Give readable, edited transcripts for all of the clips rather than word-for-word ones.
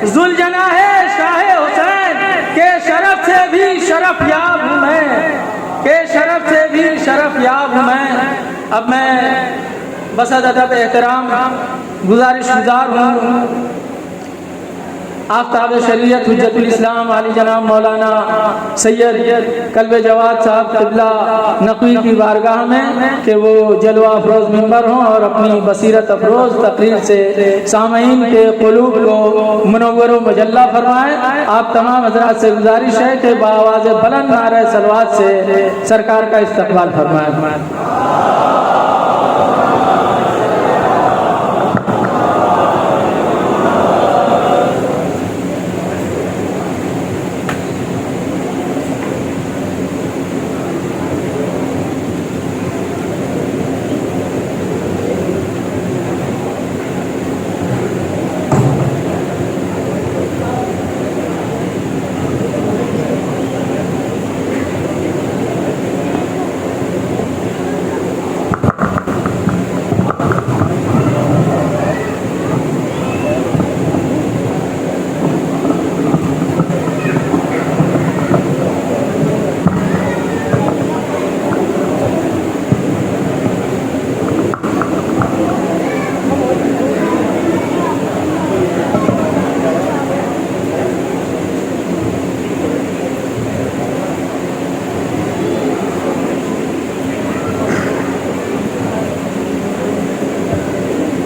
जुलजना है शाह हुसैन के शरफ से भी शरफ याब हूँ मैं, के शरफ से भी शरफ याब हूँ मैं। अब मैं बसद अदब एहतराम गुजारिशगुजार हूँ आफ्ताब शरीयत हुज्जतुल इस्लाम आली जनाब मौलाना सैयद कल्बे जवाद साहब क़िबला नक़वी की बारगाह में कि वो जलवा अफरोज़ मिंबर हों और अपनी बसीरत अफरोज़ तकरीर से सामईन के क़ुलूब को मुनव्वर व मुजल्ला फरमाएँ। आप तमाम हज़रात से गुजारिश है कि बाआवाज़ बुलंद नारे सलवात से सरकार का इस्तक़बाल फरमाएँ।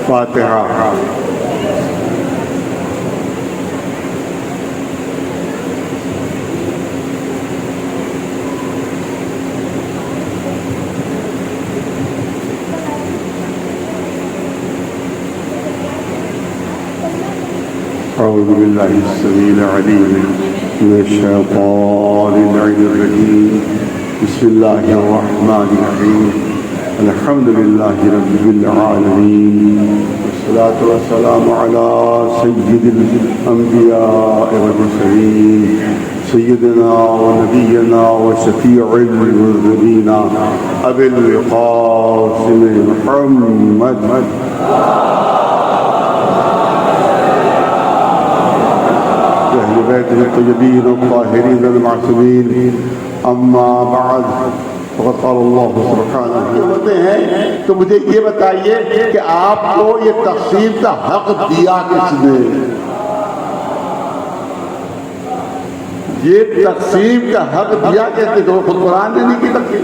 फातिहा। अऊज़ु बिल्लाहि अस्समीइल अलीम मिनश्शैतानिर रजीम। बिस्मिल्लाहिर रहमानिर रहीम। अल्हम्दुलिल्लाहि रब्बिल आलमीन। वस्सलातु वस्सलामु अला सय्यिदिल अंबिया'i वल मुरसलीन सय्यिदिना व नबिय्यिना व शफी'िल मुज़निबीन अबिल क़ासिम मुहम्मद अहले बैतिहि तय्यबीन अत्ताहिरीन अल-मासूमीन। अम्मा बअद क़ाल सुब्हानहू होते हैं। तो मुझे ये बताइए कि आपको ये तक़सीम का हक दिया किसने? ये तक़सीम का हक दिया किसने? तो खुद कुरान ने नहीं की तक़सीम,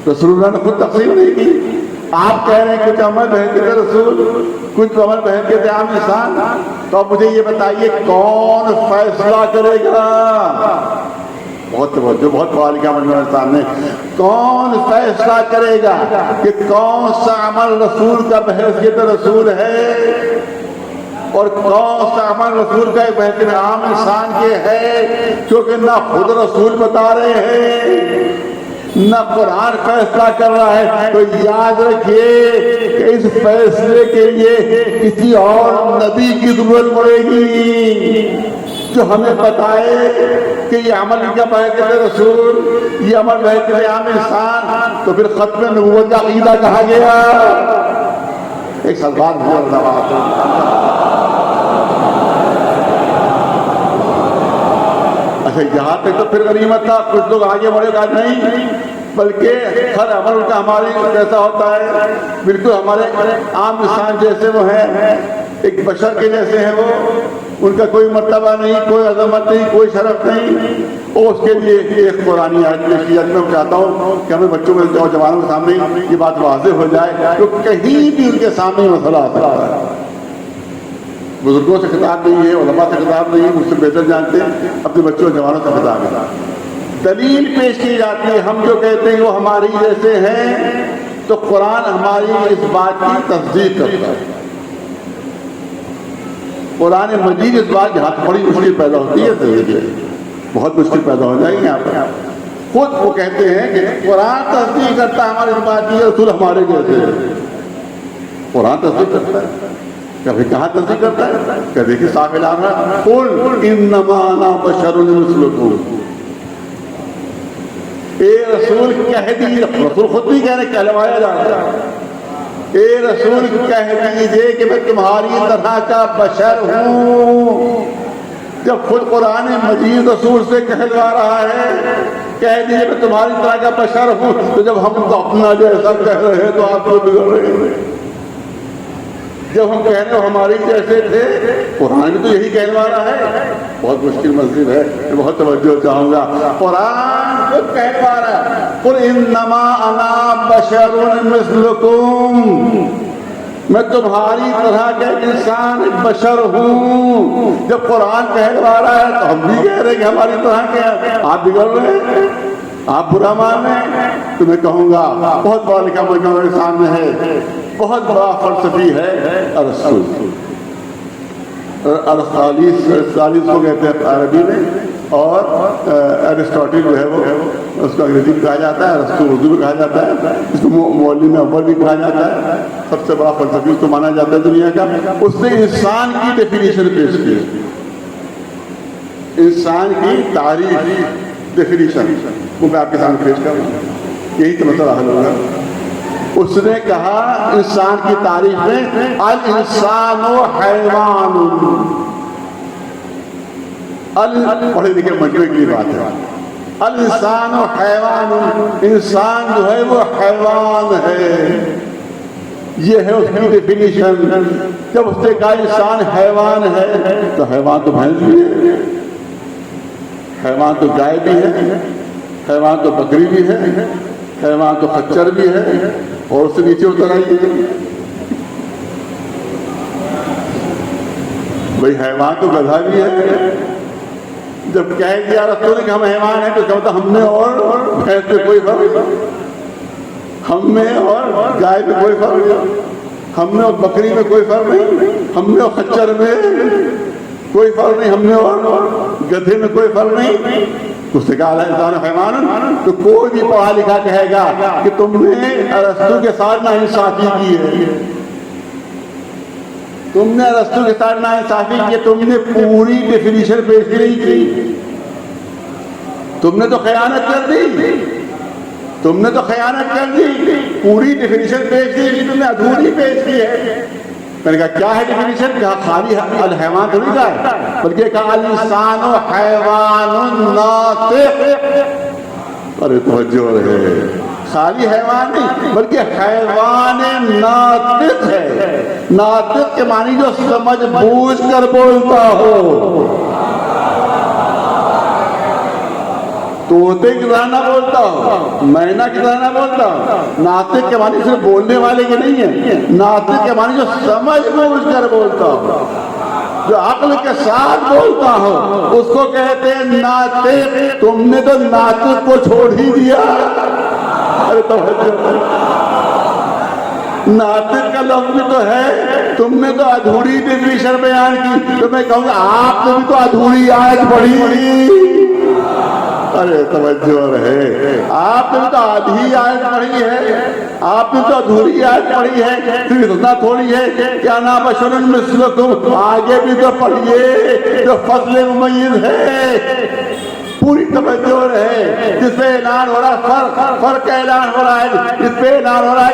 रसूलुल्लाह ने खुद तक़सीम नहीं की। आप कह रहे हैं कुछ अमल बहन के रसूल, कुछ अमल बहन के थे आम इंसान। तो अब मुझे ये बताइए कौन फैसला करेगा? बहुत सवाल किया सामने। कौन फैसला करेगा कि कौन सा अमल रसूल का बहैसियत रसूल है और कौन सा अमल रसूल का बहैसियत आम इंसान के है? क्योंकि ना खुद रसूल बता रहे हैं ना कुरान फैसला कर रहा है। तो याद रखिए कि इस फैसले के लिए किसी और नबी की जरूरत पड़ेगी जो हमें बताए कि ये अमल क्या बहैसियत रसूल, ये अमल बहैसियत आम इंसान। तो फिर खत्म नबूवत का अकीदा कहा गया। एक सलमान अच्छा, यहाँ तक तो फिर गनीमत था। कुछ लोग आगे बढ़ेगा नहीं, बल्कि हर अमल का हमारे कैसा होता है, बिल्कुल हमारे आम इंसान जैसे वो है, एक बशर के जैसे हैं वो। उनका कोई मर्तबा नहीं, कोई अजमत नहीं, कोई शरफ नहीं। और उसके लिए एक कुरानी आयत पेश की जाती है। मैं चाहता हूँ कि हमें बच्चों में और जवानों के सामने ये बात वाज़ेह हो जाए, तो कहीं भी उनके सामने मसला आ सकता है। बुजुर्गों से खिताब नहीं है, उलमा से खिताब नहीं है, मुझसे बेहतर जानते हैं, अपने बच्चों और जवानों से खिताब है। दलील पेश की जाती है। हम जो कहते हैं वो हमारी जैसे हैं, तो कुरान हमारी इस बात की तस्दीक करता है। कुरान मजीद इस बात यहाँ बड़ी मुश्किल पैदा होती है, बहुत मुश्किल पैदा हो जाएगी यहाँ पर। खुद वो कहते हैं कि कुरान तस्दीक करता है हमारी इस बात की, रसूल हमारे जैसे है। कुरान तस्दीक करता है, कभी कहाँ तस्दीक करता है? क्या देखिए साफ ऐलान है, कुल इन्नमा अना बशरुन मिस्लुकुम। ए रसूल कह दीजिए, रसूल खुद भी कह रहे, कहलवाया जा रहा है। ए रसूल कह दीजिए कि मैं तुम्हारी तरह का बशर हूँ। जब खुद कुरान मजीद रसूल से कहलवा रहा है, कह दिए मैं तुम्हारी तरह का बशर हूं, तो जब हम तो अपना जैसा कह रहे हैं तो आप तो बिगड़ रहे हैं। जब हम कह रहे हो हमारी जैसे थे, कुरान भी तो यही कहलवा रहा है। बहुत मुश्किल मस्जिद है, मैं बहुत तवज्जो चाहूंगा। कुरान खुद कहलवा रहा है, कुल इन्नमा अना बशरुन मिस्लुकुम, मैं तुम्हारी तरह का इंसान एक बशर हूं। जब कुरान कहलवा रहा है तो हम भी कह रहे हैं कि हमारी तरह के आप बिगड़ रहे हैं, आप बुरा मान रहे हैं। तो मैं कहूंगा बहुत बड़ा लिखा मजमू मेरे सामने है, बहुत बड़ा फलसफी है अरस्तु। अरस्तालिस को कहते हैं अरबी में, और अरिस्टोटल जो है वो उसको अंग्रेजी में कहा जाता है, अरस्तु उर्दू में कहा जाता है, इसको मौलवी अव्वल भी कहा जाता है। सबसे बड़ा फलसफी उसको माना जाता है दुनिया का। उसने इंसान की डेफिनेशन पेश की, इंसान की तारीफ डेफिनेशन वो मैं आपके सामने पेश कर रहा हूँ, यही तो मसला हल होगा। उसने कहा इंसान की तारीफ में अल इंसानो हैवान, पढ़े लिखे मजबूरी की बात है। अल इंसान हैवान, इंसान जो है वो हैवान है, ये है उसकी डेफिनेशन। जब उसने कहा इंसान हैवान है तो हैवान तो भैंस भी है, हैवान तो गाय भी है, हैवान तो बकरी भी है, हैवान तो खच्चर भी है, और उससे नीचे उतर आइए भाई हैवान तो गधा भी है। जब कह दिया रसूल कि हम हैवान हैं तो क्या होता, हमने और भैंस में कोई फर्क नहीं, हमने और गाय में कोई फर्क नहीं, हमने और बकरी में कोई फर्क नहीं, हमने और खच्चर में कोई फर्क नहीं, हमने और गधे में कोई फर्क नहीं। उससे कहा इंसान हैवान, तो कोई भी पढ़ा लिखा कहेगा कि तुमने अरस्तु के साथ नाइंसाफी की है, तुमने अरस्तु के साथ नाइंसाफी की, तुमने पूरी डेफिनेशन पेश नहीं की, तुमने तो खयानत कर दी, तुमने तो खयानत कर दी। पूरी डेफिनेशन पेश की, तुमने अधूरी पेश की है। मैंने कहा क्या है डेफिनेशन? कहा खाली अल हैवान थोड़ी का है, बल्कि कहा अल इंसानो हैवानुन नातिक। अरे तवज्जो रहे, खाली हैवान नहीं बल्कि हैवान नातिक है। नातिक के मानी जो समझ बूझ कर बोलता हो, तोते की तरह ना बोलता हो, मैना की तरह ना बोलता हो। नातिक के मानी सिर्फ बोलने वाले के नहीं है, नातिक के मानी जो समझ बूझ कर बोलता हो, जो अक्ल के साथ बोलता हो, उसको कहते हैं नातिक। तुमने तो नातिक को छोड़ ही दिया। अरे तो नातिक का लफ्ज तो है, तुमने तो अधूरी डेफिनेशन बयान की। तो मैं कहूँगा आपने भी तो अधूरी आयत पढ़ी। अरे तवज्जो रहे, आपने तो आधी आयत पढ़ी है, आपने तो अधूरी आयत पढ़ी है, फिर इतना थोड़ी है क्या ना बशरुन मिस्लुकुम, आगे भी तो पढ़िए जो फज़्ल मुमय्यिज़ है। पूरी तवज्जो रहे, जिसपे ऐलान हो रहा है, फर्क का ऐलान हो रहा है, जिसपे ऐलान हो रहा है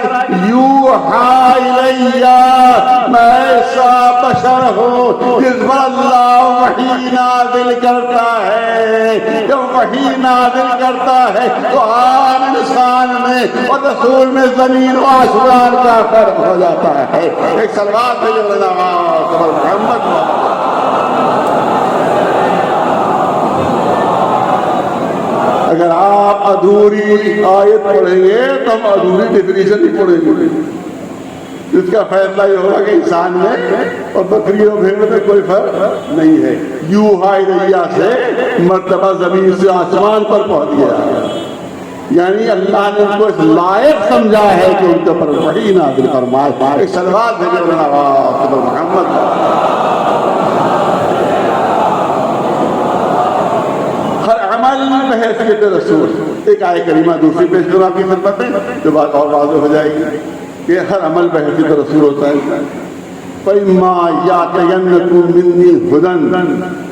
यूहा इलैया, मैं ऐसा बशर हूँ जिस पर अल्लाह वही नाज़िल करता है। जब वही नाज़िल करता है तो आम इंसान में और रसूल में जमीन व आसमान का फर्क हो जाता है। एक सलवात भेजो मोहम्मद। अगर आप अधूरी आयत पढ़ेंगे तो हम अधूरी डेफिनेशन ही पढ़ेंगे। इसका फैसला ये होगा कि इंसान में और बकरी और भेड़ में कोई फर्क नहीं है। यूहा इलैया से मर्तबा जमीन से आसमान पर पहुंच गया, यानी अल्लाह ने उनको इस लायक समझा है कि उनके ऊपर वही नाज़िल फरमाए। एक सलवात भेजो मोहम्मद। बहैसियत रसूल एक आय करीमा दूसरी पेश करो आपकी खिदमत में, जो बात और वाज़ेह हो जाएगी कि हर अमल बहैसियत रसूल होता है। फइम्मा यातयन्नकुम मिन्नी हुदन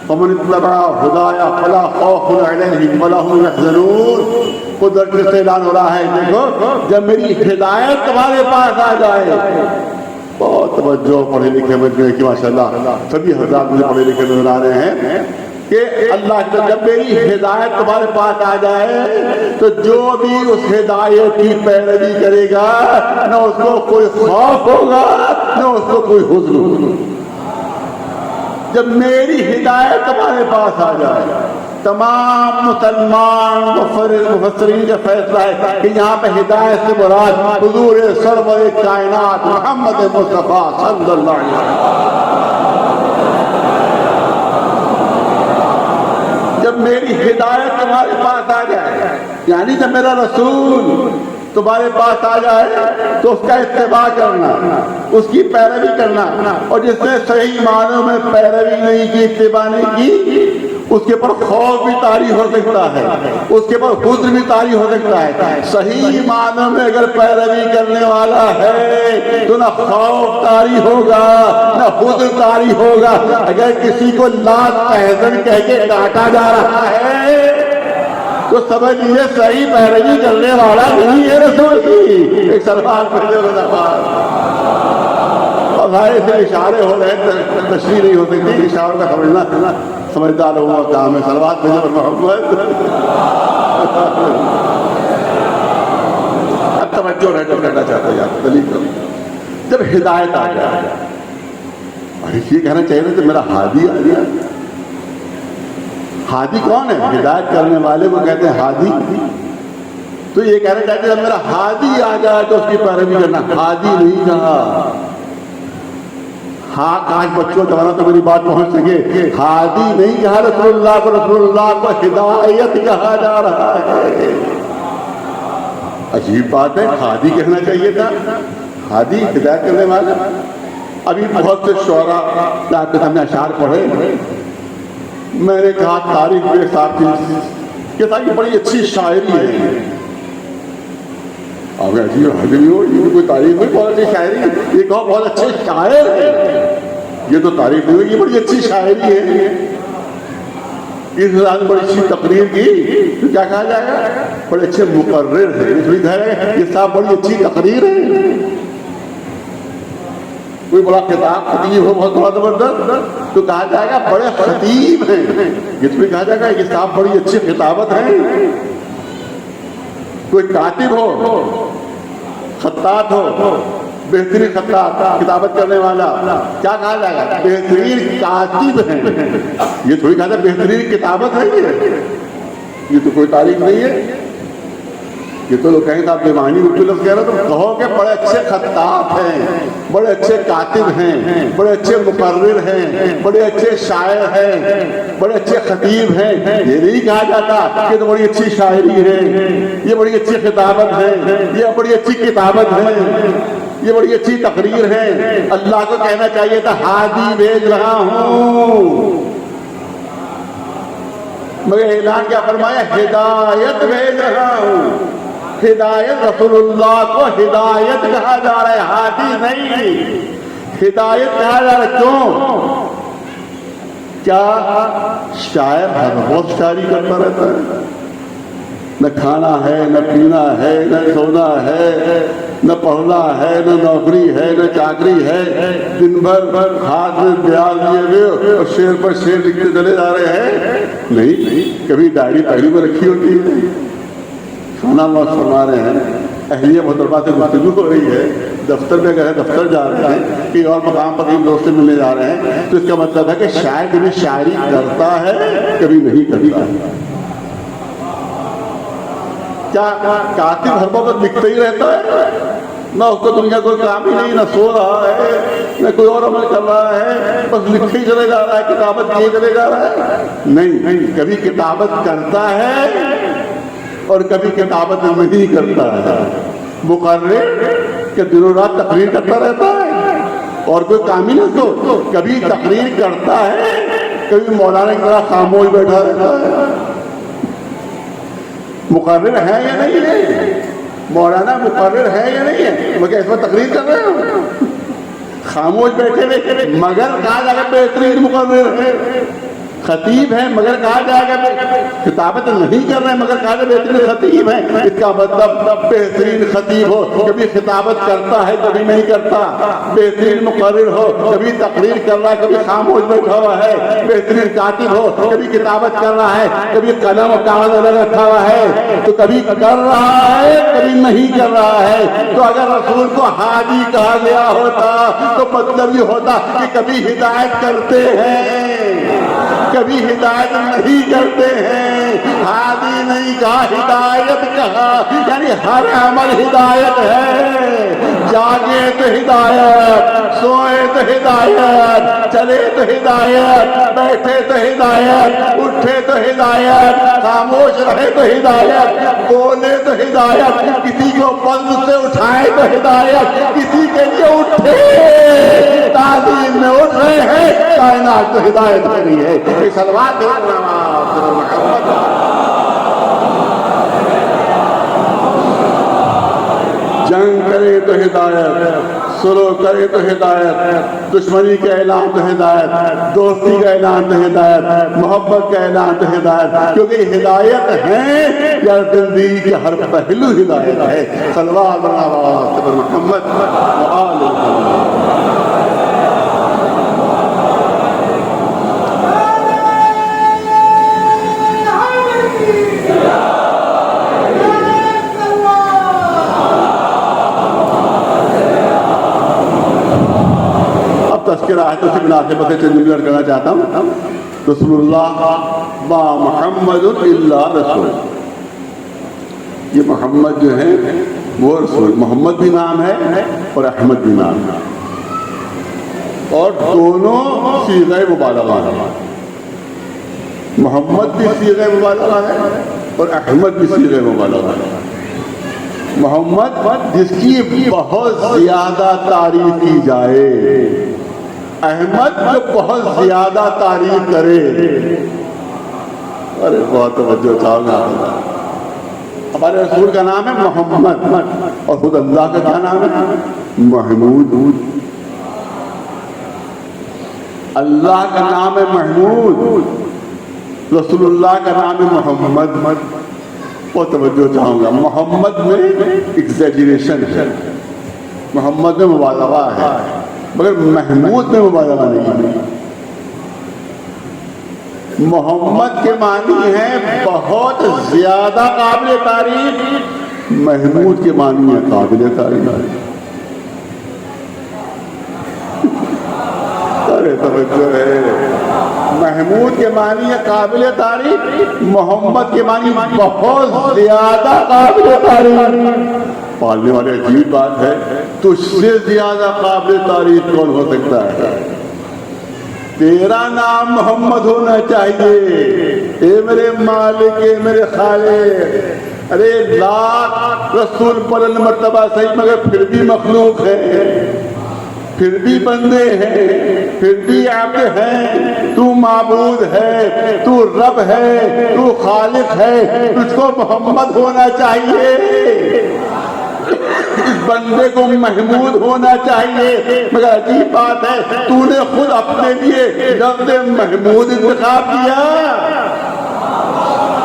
फमन इत्तबा हुदाया फला खौफुन अलैहिम वला हुम यहज़नून। कुदरत से ऐलान हो रहा है, देखो जब मेरी हिदायत तुम्हारे पास आ जाए। बहुत तवज्जो पढ़े लिखे मजमे की माशाल्लाह, सभी हज़रात मुझे पढ़े लिखे नजर आ रहे हैं। कि अल्लाह की जब मेरी हिदायत तुम्हारे पास आ जाए तो जो भी उस हिदायत की पैरवी करेगा न उसको कोई खौफ होगा न उसको कोई हुज़्न होगा। जब मेरी हिदायत तुम्हारे पास आ जाए, तमाम मुसलमान मुफस्सिरीन का फैसला है कि यहाँ पे हिदायत से मुराद हुजूर सरवर कायनात मोहम्मद मुस्तफा सल्लल्लाहु अलैहि वसल्लम। जब मेरी हिदायत तुम्हारे पास आ जाए, यानी जब मेरा रसूल तुम्हारे पास आ जाए तो उसका इत्तेबा करना, उसकी पैरवी करना, और जिसने सही मानों में पैरवी नहीं की, इत्तेबा नहीं की, उसके पर खौफ भी तारी हो सकता है, उसके पर हुज़्न भी तारी हो सकता है। सही मानों में अगर पैरवी करने वाला है तो ना खौफ तारी होगा ना हुज़्न तारी होगा। अगर किसी को लात तहज़न कह के काटा जा रहा है तो समझ लीजिए सही पैरवी करने वाला नहीं है रसूल की। एक सलमान और भाई से इशारे हो रहे हैं, तशरीह नहीं हो सकती, इशारों का समझना समझदार लोगों का काम है। सलवात भेजो पर मोहम्मद। अब तवज्जो रहकर करना चाहते हैं आप दलील करो। जब हिदायत आ जाए, और ये कहना चाहिए तो मेरा हादी आ गया। हादी कौन है? हिदायत करने वाले को कहते हैं हादी। तो ये कहना चाहते जब मेरा हादी आ जाए तो उसकी पैरवी करना। हादी नहीं कहा, हाँ काश बच्चों जमाना तो मेरी बात पहुंच सके। हादी नहीं कहा रसूलुल्लाह को, रसूलुल्लाह को हिदायत कहा जा रहा है। अजीब बात है, हादी कहना चाहिए था। हादी हिदायत करने वाला। अभी बहुत से शोरा आपके सामने अशार पढ़े, मैंने कहा तारीफ के साथ कि ताकि बड़ी अच्छी शायरी है। अब ऐसी हजमी हो, ये कोई तारीफ नहीं, बहुत अच्छी शायरी, ये कहो बहुत अच्छे शायर है, ये तो तारीफ नहीं होगी, बड़ी अच्छी शायरी है। इस रात बड़ी अच्छी तकरीर की तो क्या कहा जाएगा? बड़े अच्छे मुकर्रिर है, ये साहब बड़ी अच्छी तकरीर है। कोई बड़ा किताब खतीब हो बहुत बड़ा जबरदस्त तो कहा जाएगा बड़े खतीब हैं। ये तो भी कहा जाएगा ये साहब बड़ी अच्छी खिताबत है। कोई कातिब हो, खत्तात हो, बेहतरीन खत्तात किताबत करने वाला, क्या कहा जाएगा? बेहतरीन कातिब है। ये थोड़ी कहा जाए बेहतरीन किताबत है। ये तो कोई तारीफ नहीं है। ये तो लोग कहेंगे आप बेमानी लफ्ज़ कह रहे हो, तो कहो कि बड़े अच्छे खत्तात हैं, बड़े अच्छे कातिब हैं, बड़े अच्छे मुकर्रिर हैं, बड़े अच्छे शायर हैं, बड़े अच्छे खतीब हैं। ये नहीं कहा जाता कि तो बड़ी अच्छी शायरी है, ये बड़ी अच्छी खिताबत है, ये बड़ी अच्छी किताबत है, ये बड़ी अच्छी तकरीर है। अल्लाह को कहना चाहिए था हादी भेज रहा हूँ, मगर ऐलान क्या फरमाया? हिदायत भेज रहा हूँ। हिदायत रसूलुल्लाह को हिदायत कहा जा रहा है, हादी नहीं। हिदायत कहा जा रहा है। क्यों? क्या शायर हर रोज शायरी करता रहता है? न खाना है, न पीना है, न सोना है, न पढ़ना है, न नौकरी है, न चाकरी है। दिन भर हाथ में ब्याज लिए हुए और शेर पर शेर लिखते चले जा रहे हैं। नहीं, कभी डायरी पहली में रखी होती है। खाना मौत फरमा रहे हैं, अहलिया मोहतरमा से गुफ्तगू हो रही है, दफ्तर में गए, दफ्तर जा रहे हैं, कि और मकाम पर कहीं दोस्त से मिलने जा रहे हैं। तो इसका मतलब है कि शायर कभी शायरी करता है, कभी नहीं करता। क्या कातिब हर वक्त लिखता ही रहता है? ना उसको दुनिया कोई काम ही नहीं, ना सो रहा है, न कोई और अमल कर रहा है, बस लिखे ही चले जा रहा है, किताबत किए चले जा रहा है। नहीं, कभी किताबत करता है और कभी किताबत नहीं करता है। मुकर्रिर के दिनों रात तकरीर करता रहता है और कोई काम ही नहीं। तो कभी तकरीर करता है, कभी मौलाना की तरह खामोश बैठा रहता है। मुकर्रिर है या नहीं है? मौलाना मुकर्रिर है या नहीं है? मगर इसमें तकरीर कर रहे हो, खामोश बैठे हुए, मगर कहा जाएगा बेहतरीन मुकर्रिर है। खतीब है मगर कहा जाएगा खिताबत नहीं कर रहे हैं मगर कहा जाए बेहतरीन खतीब है। इसका मतलब बेहतरीन खतीब हो, कभी खिताबत करता है कभी नहीं करता। बेहतरीन मुकर्रिर हो, कभी तकरीर कर रहा है कभी खामोश बैठा हुआ है। बेहतरीन कातिब हो, कभी किताबत कर रहा है, कभी कलम और कागज अलग रखा हुआ है, तो कभी कर रहा है कभी नहीं कर रहा है। तो अगर रसूल को हादी कहा गया होता तो मतलब ये होता कि कभी हिदायत करते हैं कभी हिदायत नहीं करते हैं। हादी नहीं कहा, हिदायत कहा, यानी हर अमल हिदायत है। जागे तो हिदायत, सोए तो हिदायत, चले तो हिदायत, बैठे तो हिदायत, उठे तो हिदायत, खामोश रहे तो हिदायत, बोले तो हिदायत, किसी को पद से उठाए तो हिदायत, किसी के लिए उठे ताज़ीम में उठ रहे हैं कायनात तो हिदायत हो रही है। सलवात जंग करे तो हिदायत, सुलह करे तो हिदायत, दुश्मनी का ऐलान तो हिदायत, दोस्ती का ऐलान तो हिदायत, मोहब्बत का ऐलान तो हिदायत। क्योंकि हिदायत है या जिंदगी के हर पहलू हिदायत है। सल्लल्लाहु अलैहि मोहम्मद तस्करा है तो बिना से बसे चंद मिनट करना चाहता हूँ। रसूलुल्लाह मा मुहम्मदुन इल्ला रसूल, ये मोहम्मद जो है वो रसूल, मोहम्मद भी नाम है और अहमद भी नाम है, और दोनों सीग़े मुबालगा है। मोहम्मद भी सीग़े मुबालगा है और अहमद भी सीग़े मुबालगा है। मोहम्मद जिसकी बहुत ज्यादा तारीफ की जाए, अहमद जो बहुत ज्यादा तारीफ करे। अरे बहुत तवज्जो चाहोगा। हमारे रसूल का नाम है मोहम्मद और खुद अल्लाह का क्या नाम है? महमूद। अल्लाह का नाम है महमूद, रसूलुल्लाह का नाम है मोहम्मद। बहुत तवज्जो चाहूंगा। मोहम्मद में एग्जैजरेशन है, मोहम्मद में मुबालगा है, मगर महमूद में मुबालगा नहीं है। मोहम्मद के मानी है बहुत ज्यादा काबिल तारीफ, महमूद के मानी है काबिल तारीफ। अरे तवज्जो है। महमूद के मानी है काबिल तारीफ, मोहम्मद के मानी बहुत ज्यादा काबिल तारीफ। पालने वाले अजीब बात है, तुझसे ज्यादा काबिल तारीफ कौन हो सकता है? तेरा नाम मोहम्मद होना चाहिए। ए मेरे मालिक, ए मेरे खालिक। अरे लाख रसूल पर मर्तबा सही, मगर फिर भी मखलूक है, फिर भी बंदे हैं, फिर भी आब्द हैं। तू माबूद है, तू रब है, तू खालिक है, तुझको मोहम्मद होना चाहिए। इस बंदे को महमूद होना चाहिए। मगर अजीब बात है, तूने खुद अपने लिए लफ्ज़ महमूद इंतखाब किया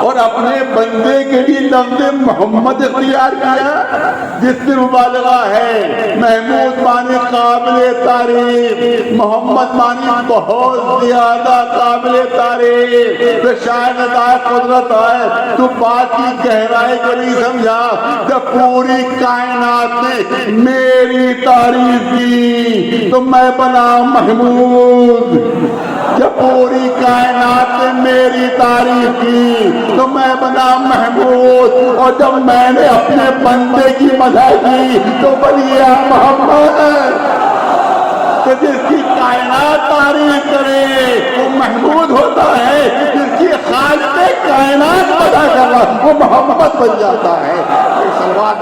और अपने बंदे के लिए लफ्ज़ मोहम्मद इख्तियार किया, जिसमें मुबालगा है। महमूद माने काबिल तारीफ, मोहम्मद माने बहुत ज्यादा काबिल तारीफ। तो शायद कुदरत है, तू बात की गहराई को नहीं समझा। जब पूरी कायनात ने मेरी तारीफ की तो मैं बना महमूद। जब पूरी कायनात ने मेरी तारीफ की तो मैं बना महमूद, और जब मैंने अपने बंदे की मदद की तो बनिया मोहम्मद। तो जिसकी कायनात तारीफ करे वो महमूद होता है, जिसकी खालिक कायनात पता कर रहा वो मोहम्मद बन जाता है। सलवात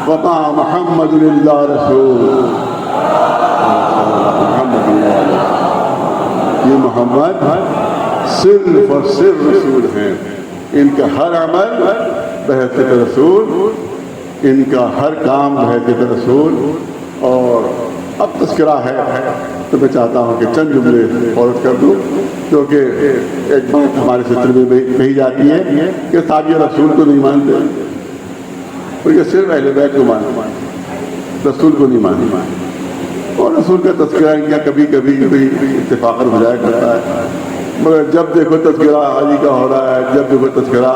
वमा मुहम्मद इल्ला रसूल। ये मोहम्मद सिर्फ और सिर्फ रसूल हैं। इनका हर अमल बहैसियत रसूल, इनका हर काम बहैसियत रसूल। और अब तस्करा है तो मैं चाहता हूँ कि चंद जुमले फौरत कर दूँ, क्योंकि एक बात हमारे सिलसिले में कही जाती है कि साहब ये रसूल को नहीं मानते, उनके सिर्फ अहले बैत को मानते, रसूल को नहीं मानते। और रसूल का तस्करा इनका कभी कभी इत्तेफाक़न हो जाया करता है, मगर जब देखो तस्करा अली का हो रहा है, जब देखो तस्करा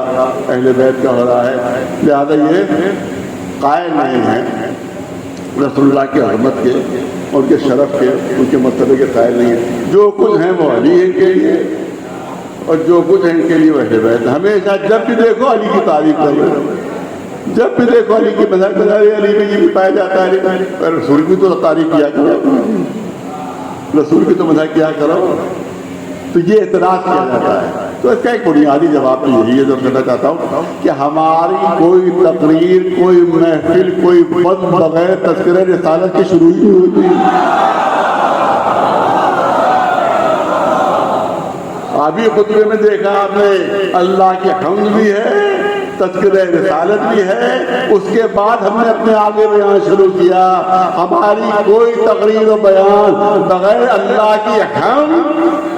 अहले बैत का हो रहा है। लिहाजा ये कायल नहीं है रसूलुल्लाह की अज़मत के, उनके शरफ के, उनके मर्तबे के कायल नहीं है। जो कुछ हैं वो अली है इनके लिए, और जो कुछ है इनके लिए वह बैत। हमेशा जब भी देखो अली की तारीफ करो, जब भी देखो अली की मजाक बनाए, अली में ये भी पाया जाता है। पर रसूल की तो तारीफ किया करो, रसूल की तो मजाक किया करो, तो ये एतराज़ किया जाता है। तो इसका एक बुनियादी जवाब तो यही है जो कहना चाहता हूँ कि हमारी कोई तकरीर, कोई महफिल, कोई बद बगैर तज़किरे रिसालत की शुरू ही नहीं होती। अभी खुतबे में देखा आपने, अल्लाह की हम्द भी है, तज़किरे रिसालत भी है, उसके बाद हमने अपने आगे बयान शुरू किया। हमारी कोई तकरीर और बयान बगैर अल्लाह की हम्द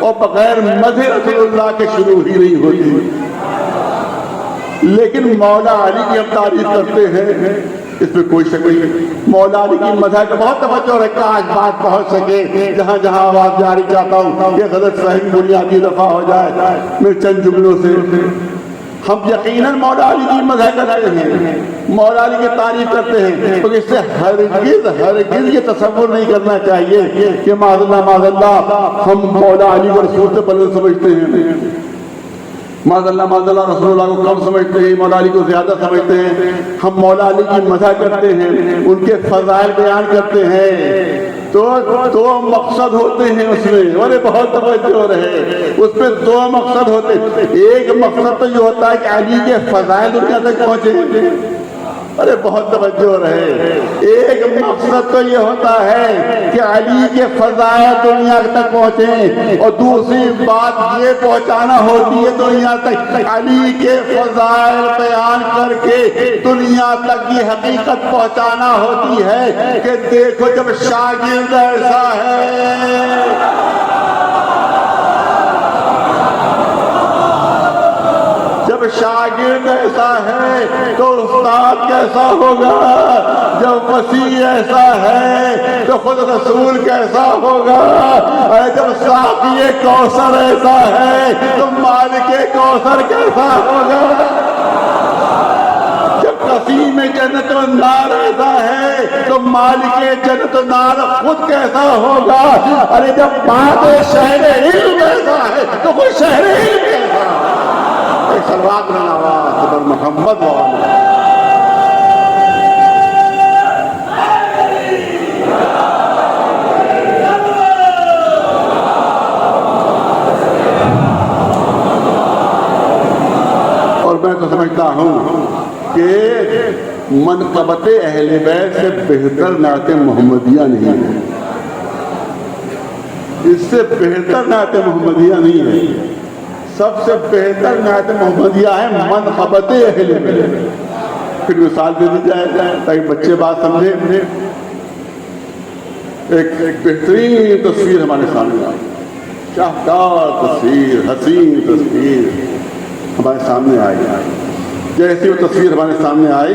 और बगैर मज़े रसूलुल्लाह के शुरू ही नहीं होती। लेकिन मौला अली की हम तारीफ करते हैं, इसमें कोई शक नहीं। मौला अली की मज़ा का बहुत तवज्जो है, काश बात पहुँच सके जहाँ जहाँ आवाज़ जारी चाहता हूँ कि गलत फहमी बुनियादी दफ़ा हो जाए। मेरे चंद जुमलों से हम यकीनन मौला अली की मज़ा करते हैं, मौला अली की तारीफ करते हैं, तो इससे हरगिज़ ये तसव्वुर नहीं करना चाहिए कि माज़अल्लाह हम मौला अली को रसूल से बुलंद समझते हैं, माज़अल्लाह रसूलुल्लाह को कम समझते हैं, मौला अली को ज़्यादा समझते हैं। हम मौला अली की मज़ा करते हैं, उनके फ़ज़ाइल बयान करते हैं, तो दो मकसद होते हैं उसमें। अरे बहुत तवज्जो रहे, उसमें दो मकसद होते हैं। एक मकसद तो ये होता है कि अली के फ़ज़ाइल दुनिया तक पहुँचे, अरे बहुत तवज्जो रहे। एक मकसद तो ये होता है कि अली के फ़ज़ाइल दुनिया तक पहुँचे, और दूसरी बात ये पहुँचाना होती है दुनिया तक, अली के फ़ज़ाइल बयान करके दुनिया तक की हकीकत पहुँचाना होती है कि देखो जब शागिर्द ऐसा है, जब शागिर्द ऐसा है तो उस्ताद कैसा होगा, जब वसी ऐसा है तो खुद रसूल कैसा होगा, और जब साक़ी कौसर ऐसा है तो मालिक कौसर कैसा होगा, जब कसीम जन्नत नार ऐसा है तो मालिक जन्नत नार खुद कैसा होगा। अरे जब बात शहर इल्म ऐसा है तो कोई शहर इल्म कैसा। सलवात में नवाज़ पर मोहम्मद वाला और मैं तो समझता हूँ कि मनक़बत अहले बैत से बेहतर नाते मोहम्मदिया नहीं है, इससे बेहतर नाते मोहम्मदिया नहीं है। सबसे बेहतर नात मोहम्मदिया है मनक़बत अहले बैत। फिर मिसाल दे दी जाए ताकि बच्चे बात समझे। एक बेहतरीन तस्वीर हमारे सामने आई, शाहकार तस्वीर, हसीन तस्वीर हमारे सामने आई। जैसे वो तस्वीर हमारे सामने आई,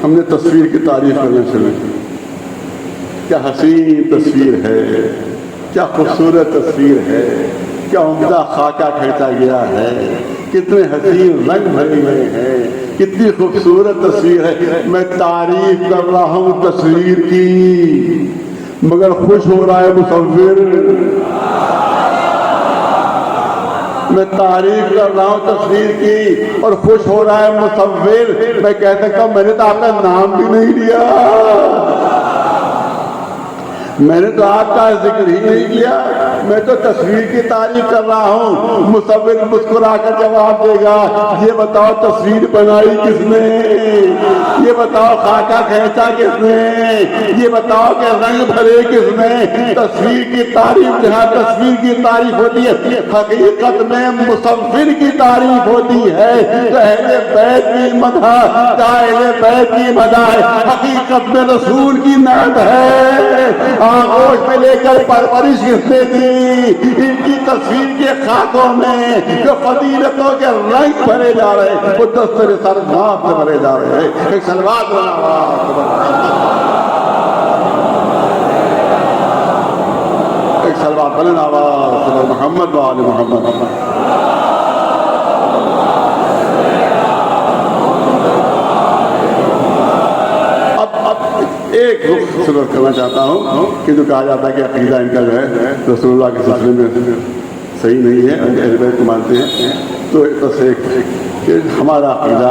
हमने तस्वीर की तारीफ करना शुरू की। क्या हसीन तस्वीर है, क्या खूबसूरत तस्वीर है, क्या उम्दा खाका खींचा गया है, कितने हसीन रंग भरे हुए हैं, कितनी खूबसूरत तस्वीर है। मैं तारीफ कर रहा हूँ तस्वीर की, मगर खुश हो रहा है मुसव्विर। मैं तारीफ कर रहा हूँ तस्वीर की और खुश हो रहा है मुसव्विर। मैं कह सकता हूँ मैंने तो आपका नाम भी नहीं लिया, मैंने तो आपका जिक्र ही नहीं किया, मैं तो तस्वीर की तारीफ कर रहा हूँ। मुसव्विर मुस्कुरा कर जवाब देगा, ये बताओ तस्वीर बनाई किसने, ये बताओ खाका खींचा किसने, ये बताओ कि रंग भरे किसने। तस्वीर की तारीफ जहाँ तस्वीर की तारीफ होती है, हकीकत में मुसव्विर की तारीफ होती है। तो अहले बैत की मदह, अहले बैत की मदह हकीकत में रसूल की नात है। आगोश में लेकर परवरिश किसने दी, इनकी तस्वीर के खाकों में जो फजीलतों के रंग भरे जा रहे हैं, वो दस्तर सरनाम से भरे जा रहे हैं। एक सलवात एक सलवात बुलंद आवाज़ मोहम्मद वाले मोहम्मद। एक रुख शुरू करना चाहता हूँ कि जो कहा जाता है कि अकीदा इनका जो है रसूलुल्लाह के सिलसिले में सही नहीं है, अहले बैत को मानते हैं। तो बस एक कि हमारा अकीदा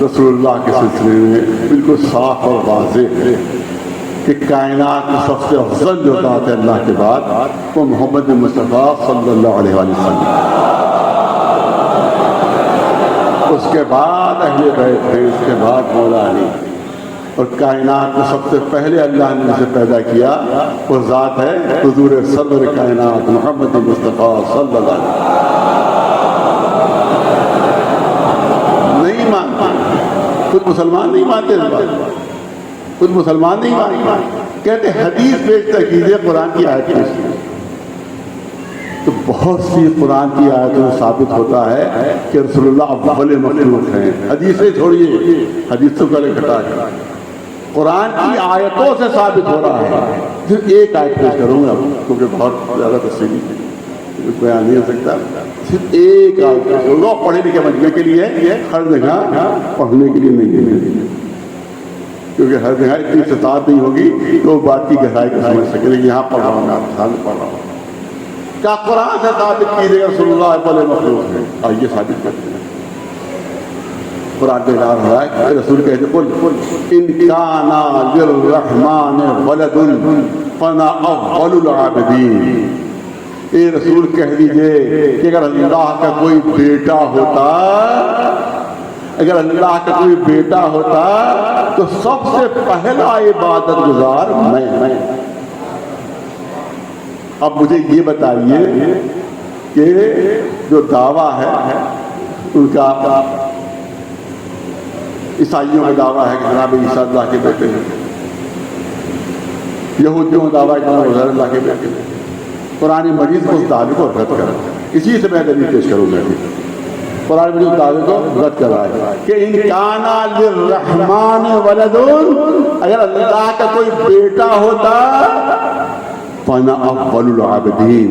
रसूलुल्लाह के सिलसिले में बिल्कुल साफ और वाज़ेह है कि कायनात में सबसे अफजल जो ज़ात है अल्लाह के बाद, वो मोहम्मद मुस्तफ़ा सल्लल्लाहु अलैहि वसल्लम। उसके बाद अहले बैत है, उसके बाद मौला अली। और कायनात में सबसे पहले अल्लाह ने जिसे पैदा किया वो ज़ात है हुज़ूर सरवर कायनात मोहम्मद मुस्तफ़ा सल्लल्लाहु अलैहि वसल्लम। नहीं मानते, कुछ मुसलमान नहीं मानते इस बात, कुछ मुसलमान नहीं मानते। कहते हदीस पेश कीजिए, कुरान की आयत पेश कीजिए। तो बहुत सी कुरान की आयतों में साबित होता है कि रसूलुल्लाह अव्वल मखलूक हैं। हदीसें छोड़िए, हदीसों का घटा कुरान की आयतों से साबित हो रहा है। सिर्फ एक आयत पेश करूँगा क्योंकि बहुत ज़्यादा तफसीली बयान नहीं हो सकता। सिर्फ एक आयत पेश करूँगा, पढ़े लिखे बनने के लिए, हर जगह पढ़ने के लिए नहीं है, क्योंकि हर जगह इतनी इस्तात नहीं होगी तो बात की गहराई को समझ सके। लेकिन यहाँ पढ़ रहा हूँ, मैं आपके सामने पढ़ रहा हूँ। क्या कुरान से साबित कीजिएगा रसूलुल्लाह अव्वल मखलूक है? आइए साबित करते हैं। कुरान में जा रहा है कि रसूल कहते कुल इन काना लिर्रहमान वलदुन फना अव्वलुल आबिदीन। ए रसूल कह दीजिए कि अगर अल्लाह का कोई बेटा होता, अगर अल्लाह का कोई बेटा होता तो सबसे पहला इबादत गुजार मैं। अब मुझे ये बताइए कि जो दावा है उनका, ईसाइयों का दावा है कि जनाब ईसा अल्लाह के बेटे हैं, यहूदियों का दावा है कि उज़ैर अल्लाह के बेटे हैं। कुरान मजीद को उस दावे को रद्द कर, इसी से मैं दलील पेश करूँगा। कुरान मजीद उस दावे को रद्द कर रहा है कि इन काना लिर्रहमान वलदुन, अगर अल्लाह का कोई बेटा होता फना अव्वलुल आबिदीन,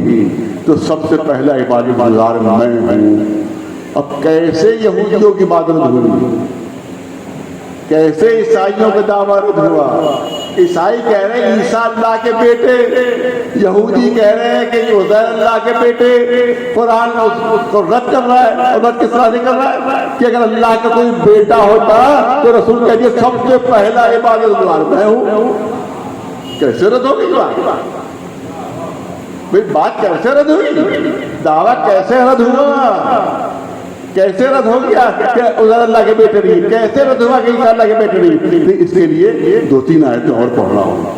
तो सबसे पहला इबादत गुज़ार मैं हूँ। अब कैसे यहूदियों की इबादत हुई, कैसे ईसाइयों का दावा रद्द हुआ? ईसाई कह रहे हैं ईसा अल्लाह के बेटे, यहूदी कह रहे हैं कि उज़ैर अल्लाह के बेटे। कुरान उसको रद्द कर रहा है। और रद्द किस तरह से कर रहा है कि अगर अल्लाह का कोई बेटा होता तो रसूल कहिए सबसे पहला इबादत गुज़ार मैं हूँ। कैसे रद्द हो गई बात? भाई बात कैसे रद्द हुई? दावा कैसे रद्द हुआ? कैसे रद्द हो गया कि उज़ैर अल्लाह के बेटे नहीं? कैसे रद्द हुआ कि ईसा अल्लाह के बेटे नहीं? इसके लिए 2-3 आयतें और पढ़ना होगा।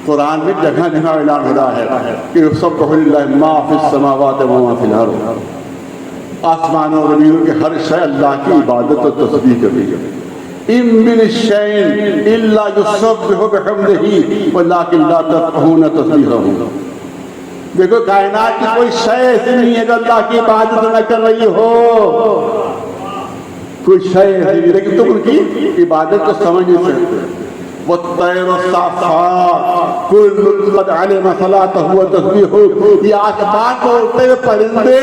कुरान में जगह जगह ऐलान हो रहा है कि युसब्बिहु लिल्लाहि मा फिस समावाति व मा फिल अर्द। आसमानों और ज़मीन के हर शय अल्लाह की इबादत और तस्बीह करती है। इम मिन शैइन इल्ला युसब्बिहु बिहम्दिही वलाकिन ला तफ़क़हून तस्बीहहु। देखो कायनात की कोई शय ऐसी नहीं है जो अल्लाह की इबादत न कर रही हो, कोई शय ऐसी नहीं, लेकिन तुम उनकी इबादत को समझ नहीं सकते। वो तैरो साफ़ात कुल्लुन क़द अलिमा सलातहु व तस्बीहहु, ये आसमान को उड़ते हुए परिंदे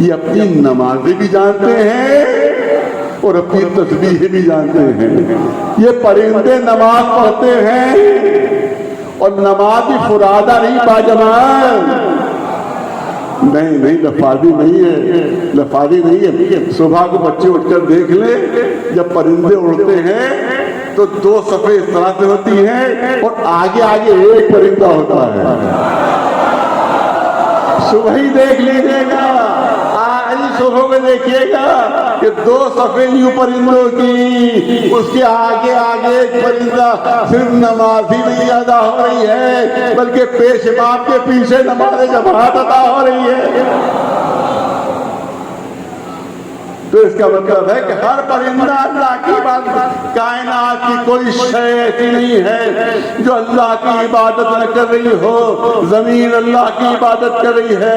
ये अपनी नमाज़ें भी जानते हैं और अपनी तस्बीह भी जानते हैं। ये परिंदे नमाज पढ़ते हैं और नमाज भी फुरादा नहीं बाजमात, नहीं लफादी नहीं है, लफादी नहीं है। सुबह को बच्चे उठकर देख ले, जब परिंदे उड़ते हैं तो दो सफ़े इस तरह से होती हैं और आगे आगे एक परिंदा होता है। सुबह ही देख लीजिएगा, आज सुबह में देखिएगा कि दो सफ़ेद यूं परिंदों की, उसके आगे आगे एक परिंदा। सिर्फ नमाज ही नहीं अदा हो रही है बल्कि पेशवाब के पीछे नमाज जमात अदा हो रही है। तो इसका मतलब है कि हर परिंदा अल्लाह की इबादत, कायनात की कोई शय ऐसी नहीं है जो अल्लाह की इबादत न कर रही हो। जमीन अल्लाह की इबादत कर रही है,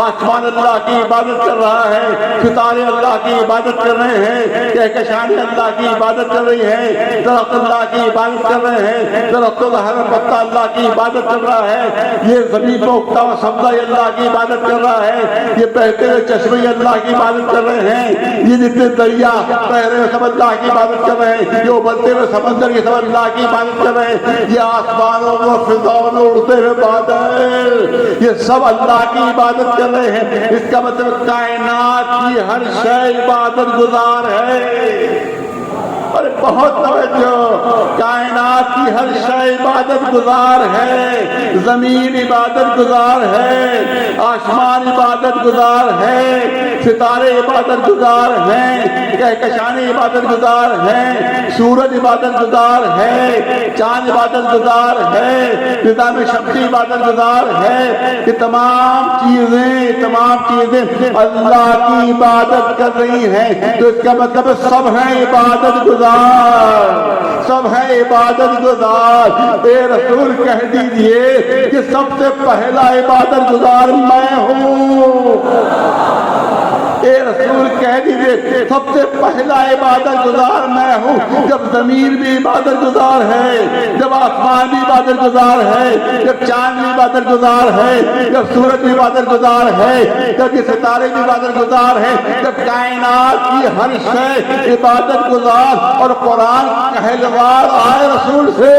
आसमान अल्लाह की इबादत कर रहा है, सितारे अल्लाह की इबादत कर रहे हैं, कहकशानी अल्लाह की इबादत कर रही है, दरख्त अल्लाह की इबादत कर रहे हैं, दरख्तों का हर पत्ता अल्लाह की इबादत कर रहा है, ये जमीन पर उगता हुआ सब्जा अल्लाह की इबादत कर रहा है, ये बहते हुए चश्मे अल्लाह की इबादत कर रहे हैं, ये जितने दरिया बह रहे हैं सब अल्लाह की इबादत कर रहे हैं, ये उबलते हुए समंदर ये सब अल्लाह की इबादत कर रहे हैं, ये आसमानों में फिजाओं में उड़ते हुए बादल ये सब अल्लाह की इबादत कर रहे हैं। इसका मतलब कायनात की हर शय इबादत गुजार है। अरे बहुत तवज्जो, कायनात की हर शय इबादत गुजार है। जमीन इबादत गुजार है, आसमान इबादत गुजार है, सितारे इबादत गुजार हैं, कहकशानी इबादत गुजार है, सूरज इबादत गुजार है, चांद इबादत गुजार है, निज़ाम शक्ति इबादत गुजार है। ये तमाम चीजें अल्लाह की इबादत कर रही हैं। तो इसका मतलब सब है इबादत गुजार, सब है इबादत गुजार। ए रसूल कह दीजिए कि सबसे पहला इबादत गुजार मैं हूँ। ए रसूल कह दीजिए सबसे पहला इबादत गुजार मैं हूँ। जब जमीन भी इबादत गुजार है, जब आसमान भी इबादत गुजार है, जब चांद भी इबादत गुजार है, जब सूरज भी इबादत गुजार है, जब ये सितारे भी इबादत गुजार है, जब कायनात की हर शय इबादत गुजार। और कुरान कहलवार आए रसूल से,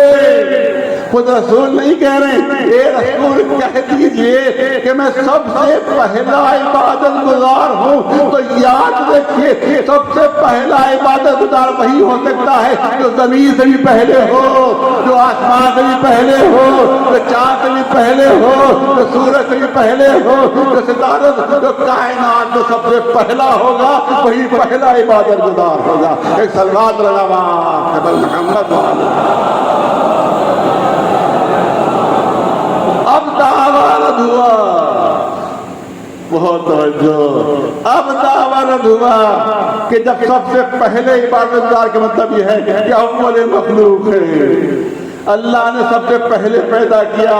खुद रसूल नहीं कह रहे। ए रसूल कह दीजिए कि मैं सबसे पहला इबादत गुजार हूँ। तो याद रखिए सबसे पहला इबादत गुजार वही हो सकता है जो जमीन से भी पहले हो, जो आसमान से भी पहले हो, जो चांद से भी पहले हो, जो सूरज से भी पहले हो, जो सितारों जो कायनात जो सबसे पहला होगा वही पहला इबादत गुजार होगा। एक सलवात लगावा मोहम्मद। अब दावा रद्द हुआ, बहुत तवज्जो, अब दावा रद्द हुआ कि जब सबसे पहले इबादत गुजार का मतलब यह है कि अव्वल मखलूक है, अल्लाह ने सबसे पहले पैदा किया।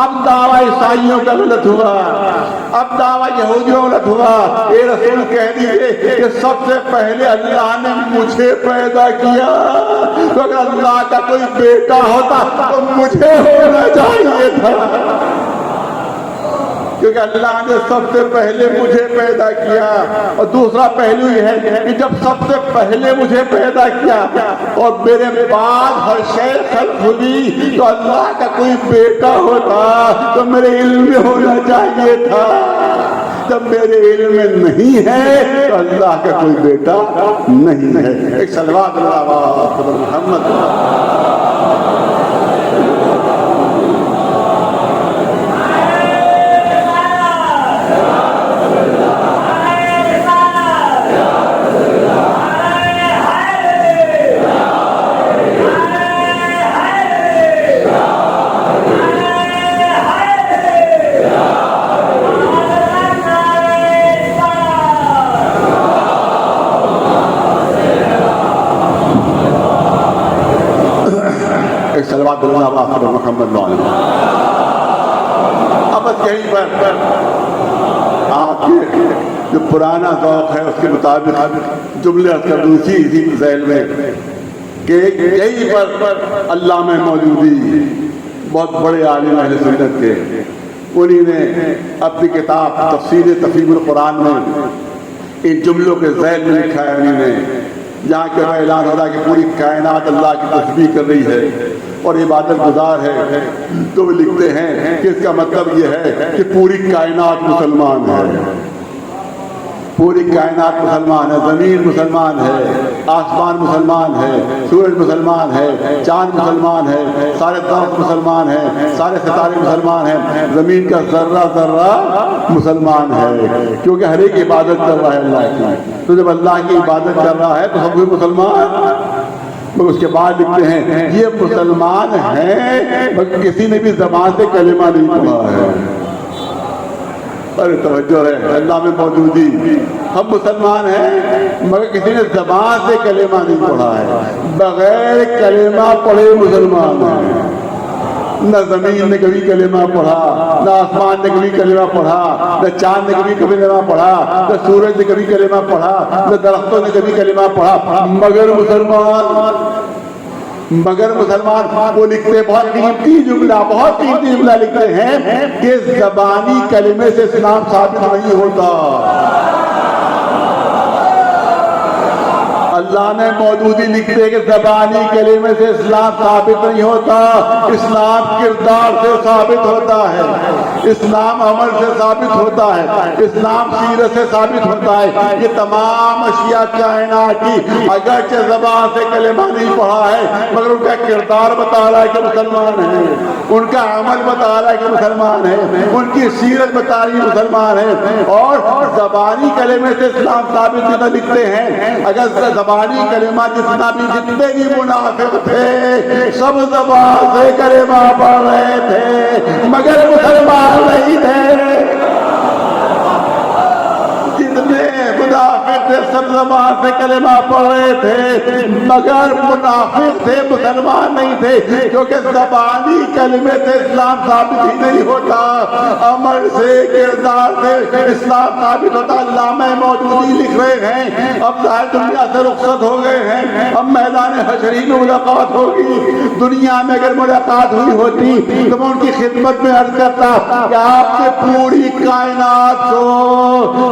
अब दावा ईसाइयों का गलत हुआ, अब दावा यहूदियों का गलत हुआ। ये रसूल कह दीजिए कि सबसे पहले अल्लाह ने मुझे पैदा किया। तो अगर अल्लाह का कोई बेटा होता तो मुझे होना चाहिए था, क्योंकि अल्लाह ने सबसे पहले मुझे पैदा किया। और दूसरा पहलू यह है कि जब सबसे पहले मुझे पैदा किया और मेरे बाद हर शय खल्क हुई, तो अल्लाह का कोई बेटा होता तो मेरे इल्म में होना चाहिए था। जब मेरे इल्म में नहीं है तो अल्लाह का कोई बेटा नहीं है। एक सलवात मोहम्मद। मोहम्मद। अब बस यहीं पर आपके जो पुराना ज़ौक़ है उसके मुताबिक जुमले कर दूसरी इसी ज़ैल में कि यहीं पर अल्लाह में मौजूदी बहुत बड़े आलिम अहले सुन्नत के, उन्हीं ने अपनी किताब तफ़सीर तफ़सीरुल कुरान में इन जुमलों के ज़ैल में लिखा है। उन्हीं ने जहाँ के ऐलान हो रहा है कि पूरी कायनात अल्लाह की तस्बीह कर रही है और इबादत गुजार है, तो वो लिखते हैं कि इसका मतलब ये है कि पूरी कायनात मुसलमान है, पूरी कायनात मुसलमान है, ज़मीन मुसलमान है, आसमान मुसलमान है, सूरज मुसलमान है, चांद मुसलमान है, सारे दरख्त मुसलमान है, सारे सितारे मुसलमान हैं, ज़मीन का ज़र्रा ज़र्रा मुसलमान है, क्योंकि हर एक इबादत कर रहा है अल्लाह की। तो जब अल्लाह की इबादत कर रहा है तो सब कोई मुसलमान। मगर उसके बाद लिखते हैं ये मुसलमान हैं मगर किसी ने भी ज़बान से कलिमा नहीं पढ़ा है। अरे तवज्जो है, अल्लाह में मौजूदी, हम मुसलमान हैं मगर किसी ने ज़बान से कलिमा नहीं पढ़ा है। बगैर कलिमा पढ़े मुसलमान हैं। न ज़मीन ने कभी कलिमा पढ़ा, न आसमान ने कभी कलिमा पढ़ा, न चांद ने कभी कलिमा पढ़ा, न सूरज ने कभी कलिमा पढ़ा, न दरख्तों ने कभी कलिमा पढ़ा, मगर मुसलमान वो लिखते बहुत कीमती जुमला लिखते हैं कि ज़बानी कलिमे से इस्लाम साबित नहीं होता। अल्लाह ने मौजूदी लिखते कि ज़बानी कलिमे से इस्लाम साबित नहीं होता, इस्लाम किरदार से साबित होता है, इस्लाम अमल से साबित होता है, इस्लाम सीरत से साबित होता है। ये तमाम अशिया कायनात की अगरचे ज़बान से कलिमा नहीं पढ़ा है मगर उनका किरदार बता रहा है कि मुसलमान है, उनका अमल बता रहा है कि मुसलमान है, उनकी सीरत बता रही है मुसलमान है। और ज़बानी कलिमे से इस्लाम साबित नहीं लिखते हैं। अगर ज़बानी कलिमा जितना भी जितने भी मुनाफिक थे सब ज़बान से कलिमा पढ़ रहे थे मगर मुसलमान नहीं थे। जितने मुनाफिक थे सब ज़बान से कलिमा पढ़ रहे थे मगर मुनाफिक थे, मुसलमान नहीं थे, क्योंकि ज़बानी कलिमे से इस्लाम साबित ही नहीं होता, अमल से किरदार से इस्लाम साबित होता। अल्लाह में मौजूदी लिख रहे हैं, अब जाहिर दुनिया से रुखसत हो गए हैं, अब मैदान हशरी में मुलाकात होगी। दुनिया में अगर मुलाकात हुई होती तो मैं उनकी खिदमत में अर्ज करता कि आपसे पूरी कायनात को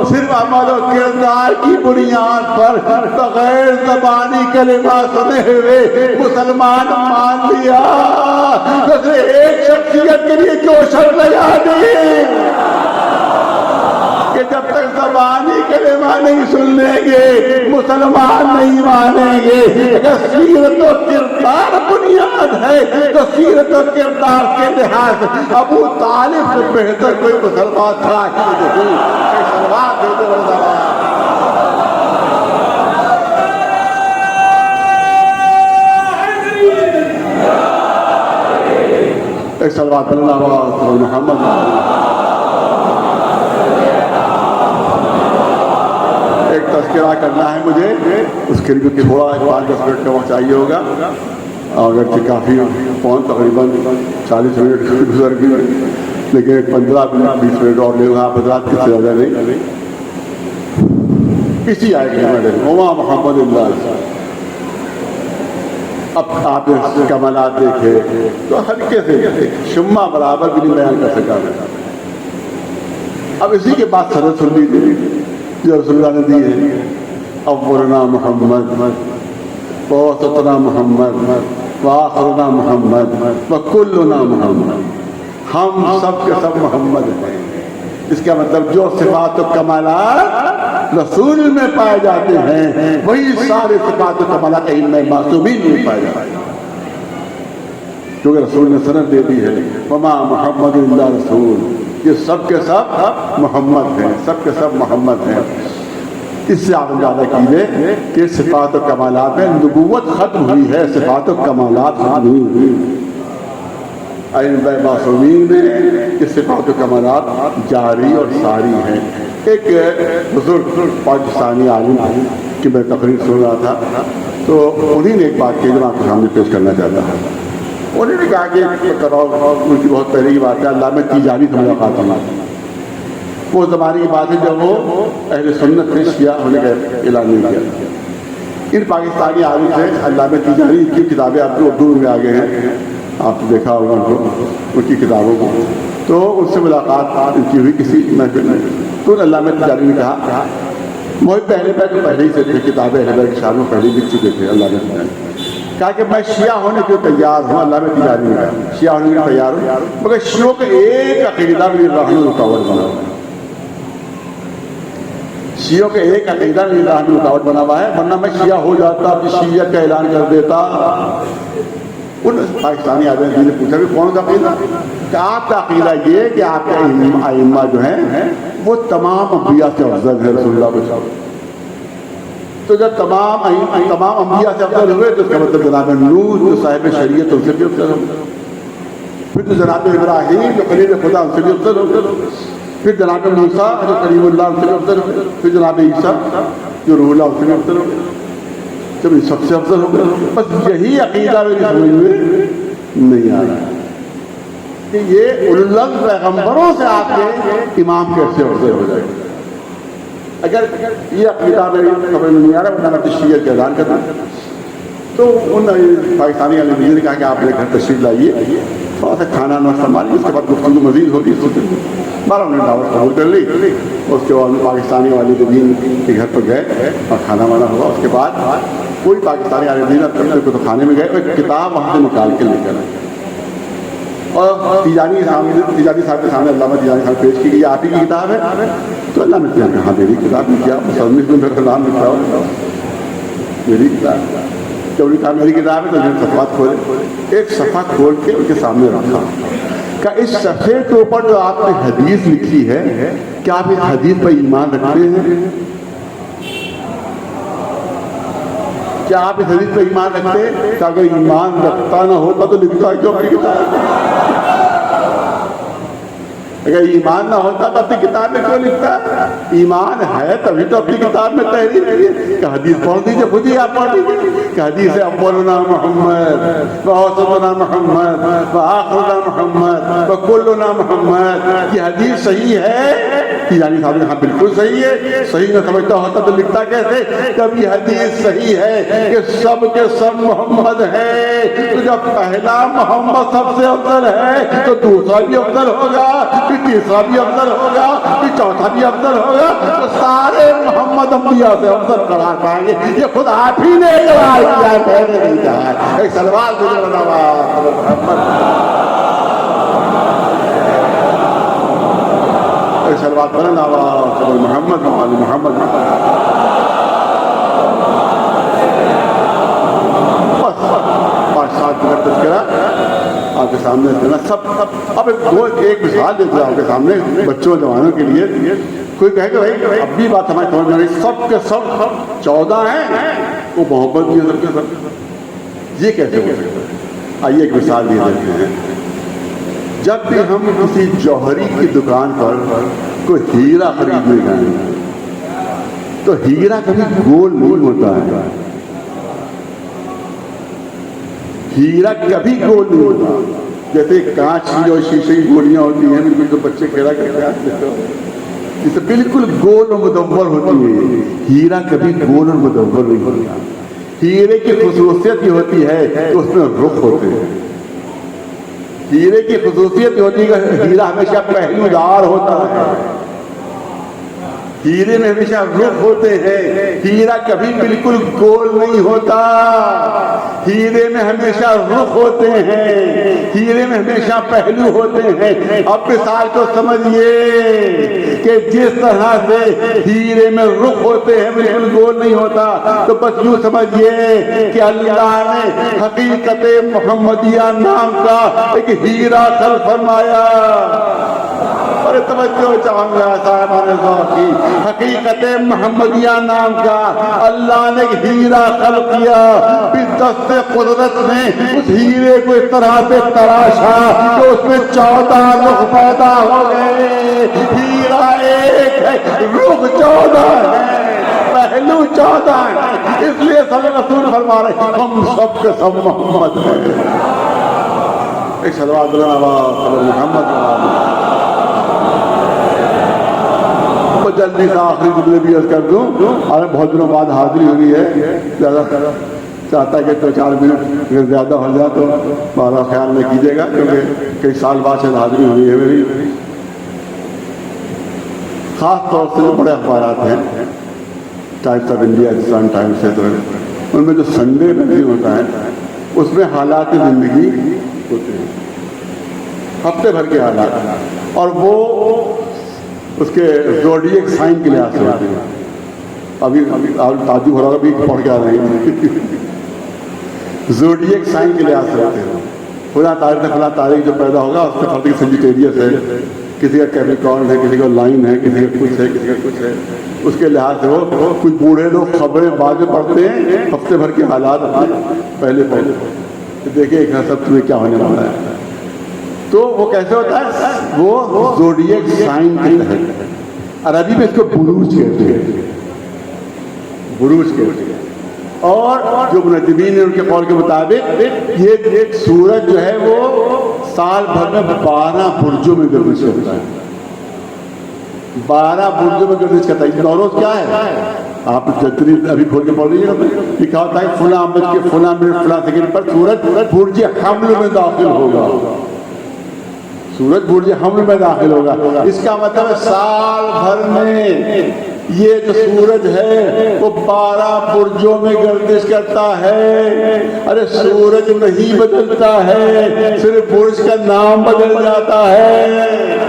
सिर्फ अमल और किरदार की बुनियाद पर बगैर ज़बानी कलिमा सुने हुए मुसलमान मान लिया तो एक शख्सियत के लिए क्यों शर्त लगा दी कि जब तक ज़बानी कलिमा नहीं सुन लेंगे मुसलमान नहीं मानेंगे। अगर सीरत और किरदार बुनियाद है तो सीरत और किरदार के लिहाज अबू तालिब से बेहतर कोई मुसलमान था ही नहीं। एक सलवात मोहम्मद। एक तज़किरा करना है मुझे, उसके लिए क्योंकि थोड़ा 5-10 मिनट का वक्त चाहिए होगा, अगर काफ़ी फोन तकरीबन 40 मिनट गुजर गई, लेकिन 15-20 मिनट और लेगा आप हज़रात, किससे ज़्यादा नहीं। इसी आएगी मोहम्मद। अब आप कमालात देखे तो हल्के से शुम्मा बराबर भी नहीं बयान कर सका मैं। अब इसी के बाद सदर सुन लीजिए जो रसूलुल्लाह ने दी है। अव्वलना मोहम्मद वसतना मोहम्मद वाखिरना मोहम्मद वकुल्लुना मोहम्मद। हम सब के सब मोहम्मद हैं। इसका मतलब जो सिफात और कमालात रसूल में पाए जाते हैं वही सारे सिफात और कमालात इनमें मासूमीन में पाए जाते हैं, क्योंकि रसूल ने सनद दे दी है वमा मोहम्मद इल्ला रसूल। ये सब के सब मोहम्मद हैं, सब के सब मोहम्मद हैं। इससे आप अंदाजा कीजिए कि सिफात और कमालात में नबूवत खत्म हुई है, सिफात और कमालात खत्म नहीं हुई। मासूमीन में ये सिफात और कमालात जारी और सारी हैं। एक बुजुर्ग पाकिस्तानी आलिम की मैं तकरीर सुन रहा था, तो उन्हीं ने एक बात की जो आपके सामने पेश करना चाहता है। उन्होंने कहा कि उनकी बहुत पहले की बात है, अल्लाह में तिजारी से मुलाकात होना। वो ज़माने की बात है जब वो अहले सुन्नत ने शिया होने का ऐलान नहीं किया। इन पाकिस्तानी आलिम से अल्लाह में तिजारी की किताबें आपको उर्दू में आ गए हैं, आपने देखा होगा उनको, उनकी किताबों को। तो उनसे मुलाकात उनकी हुई किसी महफिल में, तो अल्लाह में तिजारी ने कहा मुझे पहले ही से थे, किताबें अहले के शाम में पहले लिख चुके थे। अल्लाह ने कहा कि मैं शिया होने के लिए तैयार हूँ। अल्लाह में तिजारी ने कहा शिया होने के लिए तैयार हूँ, मगर शियों का एक अकीदा मेरी राहनुमाई रुकावट बना। शियों के एक अकीदा इलाह में रुकावट बना हुआ है, वरना मैं शिया हो जाता, अपनी शियत का ऐलान कर देता। उन पाकिस्तानी आदमी ने पूछा कि कौन सा अकीदा? कि आपका अकीदा ये कि आपके आइम्मा जो हैं वो तमाम अंबिया से अफजल है रसूलुल्लाह के साथ। तो जब तमाम अंबिया से अफजल हुए तो उसका मतलब जनाब नूह जो साहिब शरीयत उनसे भी अफजल हो, फिर तो जनाब इब्राहीम जो खलील खुदा उनसे भी अफजल हो, फिर जनाब मूसा जो कलीमुल्लाह उनसे भी अफजल हो, फिर जनाब ईसा जो रूहुल्लाह उनसे भी अफजल हो, जब इन सबसे अफजल हो गए। बस यही अकीदा मेरी समझ में नहीं आ रहा कि ये उल्लंघ पैगम्बरों से आपके इमाम कैसे अफजल हो जाए। अगर ये अकीदा मेरी समझ में नहीं आ रहा, वरना मैं तशरीह का ऐलान करना। तो उन पाकिस्तानी अलीम ने कहा कि आप मेरे घर तशरीफ लाइए, थोड़ा सा खाना नाश्ता मारिए, उसके बाद गुफ्तगू मजीद होगी। बारह उन्होंने दावत कबूल कर ली। उसके बाद पाकिस्तानी वाली दीन के घर पर गए और खाना वाना हुआ। उसके बाद कोई पाकिस्तानी वाले दीन को तो खाने में गए, एक किताब वहाँ से निकाल के लेकर आए और तिजानी साहब के सामने अल्लामा तिजानी साहब पेश की गई, आप ही की किताब है? तो अल्लाह ने कहा हाँ मेरी किताब में क्या मुसलमिस में मेरा नाम लिखा हो, मेरी किताब। जब लिखा मेरी किताब है तो मैंने सफ़ा खोले, एक सफ़ा खोल के उनके सामने रखा। क्या इस सफ़े के ऊपर जो आपने हदीस लिखी है, क्या आप इस हदीस पर ईमान रखते हैं? क्या आप इस हदीस पर ईमान रखते हैं? क्या अगर ईमान रखता ना होता तो लिखता क्यों अपनी किताब? अगर ईमान ना होता तो अपनी किताब में क्यों लिखता? ईमान है तभी तो अपनी किताब में तहरीर है। हदीस पढ़ दीजिए, खुद ही आप पढ़ दीजिए। हदीस है अव्वलुना मुहम्मद व औसतुना मुहम्मद व आखिरुना मुहम्मद व कुल्लुना मुहम्मद। ये हदीस सही है? यानी साहब हाँ बिल्कुल सही है। सही न समझता होता तो लिखता कैसे? कभी हदीस सही है कि सब के सब मोहम्मद है, तो जब पहला मोहम्मद सबसे अफजल है तो दूसरा भी अफजल होगा, फिर तीसरा भी अफजल होगा, फिर चौथा भी अफजल होगा, तो सारे मोहम्मद अंबिया से अफजल करार पाएंगे। ये खुद आप ही ने करार किया है, मैंने नहीं कहा है। एक सलवार सलवार पढ़न मोहम्मद मोहम्मद बस 5-7 मिनट तस्करा आपके सामने देना सब। अब एक मिसाल देते हैं आपके सामने बच्चों जवानों के लिए। कोई कहे कि भाई अब भी बात हमारी समझ में नहीं, सब के सब 14 हैं, वो मोहब्बत भी है सबके सब, ये कैसे हो सकता है? आइए एक मिसाल दे देते हैं। जब भी हम किसी जौहरी की दुकान पर कोई हीरा खरीदने गए तो हीरा कभी गोल नहीं होता है, हीरा कभी गोल नहीं होता। जैसे कांच की और शीशे की गोलियां होती हैं, बिल्कुल तो बच्चे खेला करते हैं, जिससे बिल्कुल गोल और मुदव्वर होती है। हीरा कभी गोल और मुदव्वर नहीं होता। हीरे की खुसूसियत ये होती है कि उसमें रुख होते हैं। हीरे की खुसूसियत होती है कि हीरा हमेशा पहलूदार होता है, हीरे में हमेशा रुख होते हैं। हीरा कभी बिल्कुल गोल नहीं होता, हीरे में हमेशा रुख होते हैं, हीरे में हमेशा पहलू होते हैं। अब मिसाल को समझिए कि जिस तरह से हीरे में रुख होते हैं, बिल्कुल गोल नहीं होता, तो बस यूं समझिए कि अल्लाह ने हकीकत मोहम्मदिया नाम का एक हीरा खल्क फरमाया। अरे तवज्जो चाहूंगा साहिबान की, हकीकत मोहम्मदिया नाम का अल्लाह ने हीरा खल्क किया। फिर दस्ते कुदरत ने उस हीरे को इस तरह से तराशा कि उसमें 14 रुख पैदा हो गए। हीरा एक है, रुख 14 है, पहलू 14 है। इसलिए सब रसूल फरमा रहे हम सब के सब मोहम्मद हैं। एक सल्लल्लाहु मोहम्मद। जल्दी से आखिरी जुमले भी अर्ज कर दूं, और बहुत दिनों बाद हाजिरी हुई है, ज़्यादा चाहता है कि 2-4 मिनट अगर ज़्यादा हो जाए तो हमारा ख्याल में कीजिएगा, क्योंकि कई साल बाद से हाजिरी हुई है मेरी। ख़ास तौर से जो बड़े अखबार हैं, times of India, Hindustan times है, तो उनमें जो संडे मैगजीन होता है उसमें हालात ज़िंदगी होते हैं, हफ्ते भर के हालात, और वो उसके ज़ोडिएक साइन के लिहाज से होते हैं। अभी ताजु हो रहा अभी पढ़ के आ रहे हैं ज़ोडिएक साइन के लिहाज से होते हैं। फला तारीख जो पैदा होगा उसके खातिर सेजिटेरियस है, किसी का कैप्रिकॉर्न है, किसी का लाइन है, किसी का कुछ है, किसी का कुछ है। उसके लिहाज से वो कुछ बूढ़े लोग खबरें बाद में पढ़ते हैं, हफ्ते भर के हालात पहले तो देखिए एक सब तुम्हें क्या होने वाला है। तो वो कैसे होता है, वो ज़ोडिएक साइन के तहत, अरबी में इसको बुरूज कहते हैं, बुरूज कहते हैं। और जो मुनज्जिमीन है उनके कौल के मुताबिक ये सूरज जो है वो साल भर में 12 बुर्जों में गर्दिश करता है, 12 बुर्जों में गर्दिश करता है। नौरोज क्या है, आप जतरी अभी खोल के पढ़ लीजिएगा, लिखा होता है फुला अहमद के फुला मिनट फुला सेकंड पर सूरज बुर्ज हमल में दाखिल होगा, सूरज बुर्ज हमल में दाखिल होगा। इसका मतलब है साल भर में ये जो सूरज है वो 12 बुर्जों में गर्दिश करता है। अरे सूरज नहीं बदलता है, सिर्फ बुर्ज का नाम बदल जाता है।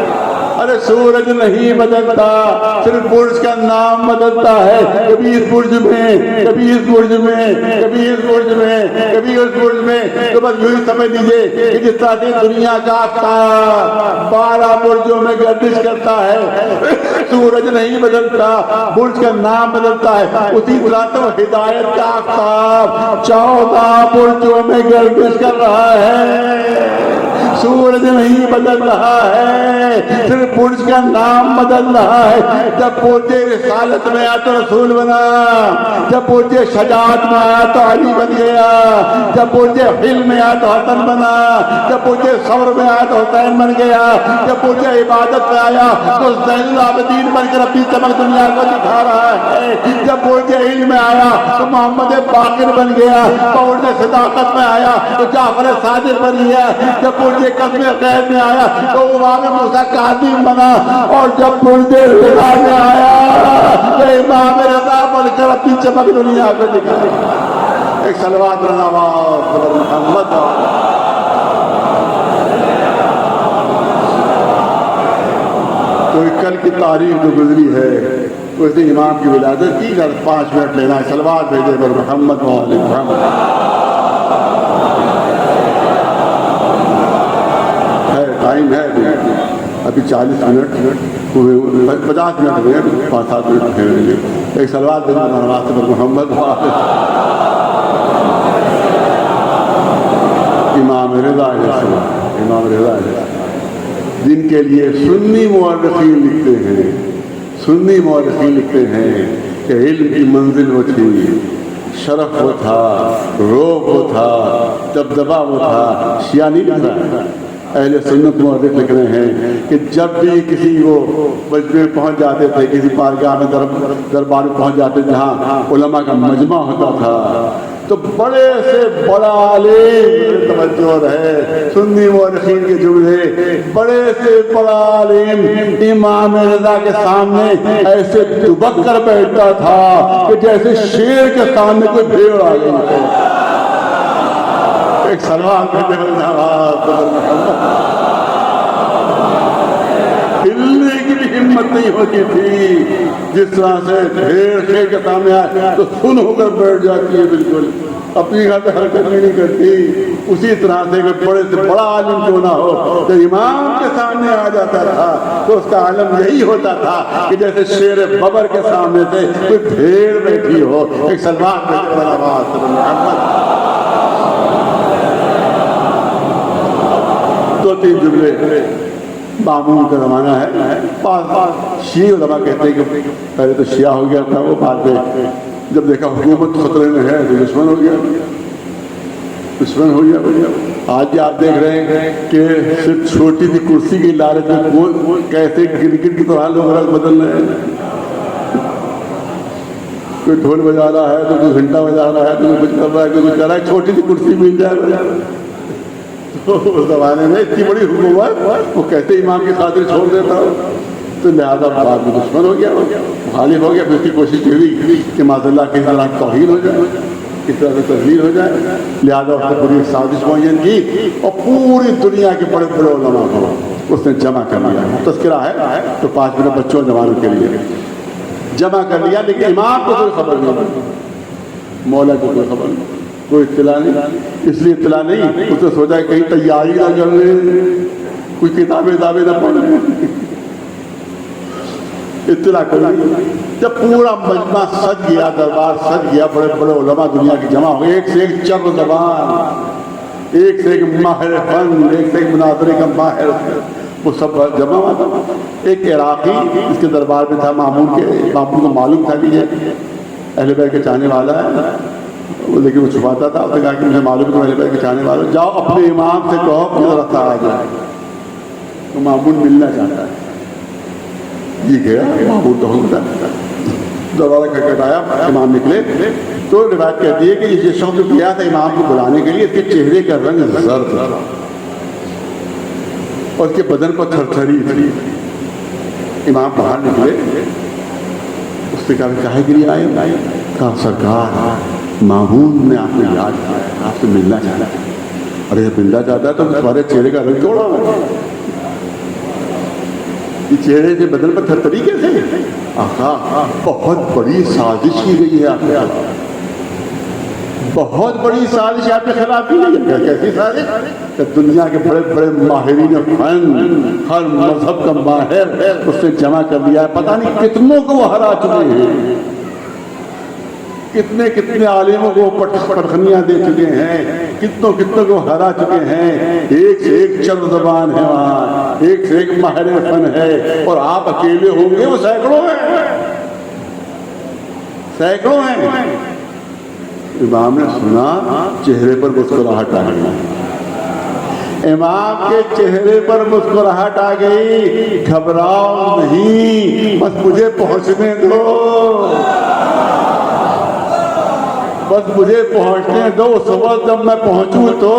अरे सूरज नहीं बदलता, सिर्फ बुर्ज का नाम बदलता है। कभी इस बुर्ज में, कभी इस बुर्ज में, कभी इस बुर्ज में, कभी उस बुर्ज में। तो बस यूं ही समझ लीजिए कि जिस तरह से दुनिया का आफताब 12 बुर्जों में गर्दिश करता है, सूरज नहीं बदलता, बुर्ज का नाम बदलता है। उसी तरह तो हिदायत का आफताब 14 बुर्जों में गर्दिश कर रहा है। सूरज नहीं बदल रहा है, सिर्फ बुर्ज का नाम बदल रहा है। जब बुर्ज रिसालत में आया तो रसूल बना, जब बुर्ज शजाअत में आया तो अली बन गया, जब बुर्ज हिल्म में आया तो हसन बना, जब बुर्ज सब्र में आया तो हुसैन बन गया, जब बुर्ज इबादत में आया तो ज़ैनुल आबिदीन बनकर अपनी चमक दुनिया को दिखा रहा है। जब बुर्ज इल्म में आया तो मोहम्मद बाकिर बन गया, बुर्ज सदाकत में आया तो जाफर सादिक बन गया, जब बुर्ज कस्म क़ैद में आया तो इमाम मूसा काज़िम बना, और जब बुर्ज रिज़ा में आया तो इमाम रज़ा बनकर अपनी चमक दुनिया को दिखाया। एक सलवात मोहम्मद। तो कल की तारीख जो गुजरी है उसने इमाम की विलादत की। 5 मिनट लेना है, सलवात भेजे पर मोहम्मद टाइम है अभी 40 मिनट, 50 मिनट हुए, 5-7 मिनट है। एक सलवात भेजे पर मोहम्मद इमाम रिज़ा, इमाम रिज़ा जिनके लिए सुन्नी मुअर्रिखीन लिखते हैं, सुन्नी मुअर्रिखीन लिखते हैं कि इल्म की मंजिल वो थी, शरफ वो था, रोब वो था, दबदबा वो था। शिया नहीं लिख रहा है, अहले सुन्नत मुअर्रिख लिख रहे हैं कि जब भी किसी वो मजमे में पहुँच जाते थे, किसी पारगाह में दरबार में पहुँच जाते जहाँ उलमा का मजमा होता था, तो बड़े से बड़ा आलिम, तवज्जो है सुन्नी मुअर्रिखीन के जुमले, बड़े से बड़ा आलिम इमाम रज़ा के सामने ऐसे दुबक कर बैठता था कि जैसे शेर के सामने कोई भेड़ आ गई। एक सलमान हिलने की भी हिम्मत नहीं होती थी। जिस तरह से ढेर शेर के सामने आए तो सुन होकर बैठ जाती है, बिल्कुल अपनी घर पे हरकत नहीं करती। उसी तरह से बड़े से बड़ा आलिम क्यों ना हो, तो इमाम के सामने आ जाता था तो उसका आलम यही होता था कि जैसे शेर बबर के सामने से कोई भेड़ बैठी हो। एक सलमान 2-3 जुमले। मामून का ज़माना है, शी उलमा कहते हैं कि पहले तो शिया हो गया था, वो बाद में जब देखा हुकूमत खतरे में है तो दुश्मन हो गया, दुश्मन हो गया। आज आप देख रहे हैं कि सिर्फ छोटी सी कुर्सी की लालच में वो कैसे गिरगिट की तरह लोग रंग बदल रहे हैं। कोई ढोल बजा रहा है तो कोई घंटा बजा रहा है, तो कोई कुछ कर रहा है, कोई कुछ कर रहा है, छोटी सी कुर्सी मिल जाए। तो उस जमाने में इतनी बड़ी हुकूमत वो कहते इमाम की खातिर छोड़ देता हो, तो लिहाजा बाद में दुश्मन हो गया, मुखालिफ हो गया। फिर उसकी कोशिश हुई कि माज़अल्लाह की तरह तौहीन हो जाए, किस तरह से तस्लील हो जाए। लिहाजा उसने पूरी साजिश मुअय्यन की और पूरी दुनिया के बड़े बड़े उलमा को उसने जमा कर लिया। तज़किरा है तो 5 मिनट बच्चों जवानों के लिए। जमा कर लिया, लेकिन इमाम को कोई खबर नहीं, मौला को कोई खबर नहीं, कोई इत्तला नहीं। इसलिए इत्तला नहीं, उसने सोचा कहीं तैयारी ना कर रहे, कोई किताबें ना पढ़ रहे, इत्तला कर ली। जब पूरा मजमा सज गया, दरबार सज गया, बड़े बड़े उलमा दुनिया की जमा हो गए, एक से एक चर्ब ज़बान, एक से एक माहिर फन, एक से एक मुनाज़रे का माहिर, वो सब जमा हुआ था। एक इराकी इसके दरबार में था, मामून को मालूम था कि ये अहले बैत के चाहने वाला है, लेकिन वो छुपाता था। उसने कहा कि मुझे मालूम है तुम अहले बैत के चाहने वाले हो, जाओ अपने इमाम से कहो कि रास्ता आ जाए, तो मामून मिलना चाहता है। ये गया, मामून तो होता दरवाजा खटखटाया, इमाम निकले तो रिवायत कहती है कि ये शख्स जो गया था इमाम को बुलाने के लिए, इसके चेहरे का रंग जर्द था और उसके बदन पर थरथरी थी। इमाम बाहर निकले, उसने कहा काहे के लिए आए? कहा सरकार मामून ने आपको याद किया, आपसे मिलना चाहता है। अरे मिलना चाहता है तो तुम्हारे चेहरे का रंग तोड़ा है, ये चेहरे से बदन पर थरथरी कैसे? आका बहुत बड़ी साजिश की गई है आपके खिलाफ, बहुत बड़ी साजिश आपके खिलाफ की गई है। कैसी साजिश? कि दुनिया के बड़े बड़े माहिरीन फन, हर मजहब का माहिर उसने जमा कर लिया है। पता नहीं कितनों को वो हरा चुके हैं, कितने कितने आलिमों को पटखनियां दे चुके हैं, कितनों कितनों को हरा चुके हैं। एक से एक चर्ब ज़बान है वहाँ, एक से एक माहिर फन है, और आप अकेले होंगे, वो सैकड़ों हैं, सैकड़ों हैं। इमाम ने सुना, चेहरे पर मुस्कुराहट आ गई, इमाम के चेहरे पर मुस्कुराहट आ गई। घबराओ नहीं, बस मुझे पहुंचने दो, बस मुझे पहुंचने दो। सुबह जब मैं पहुंचूं तो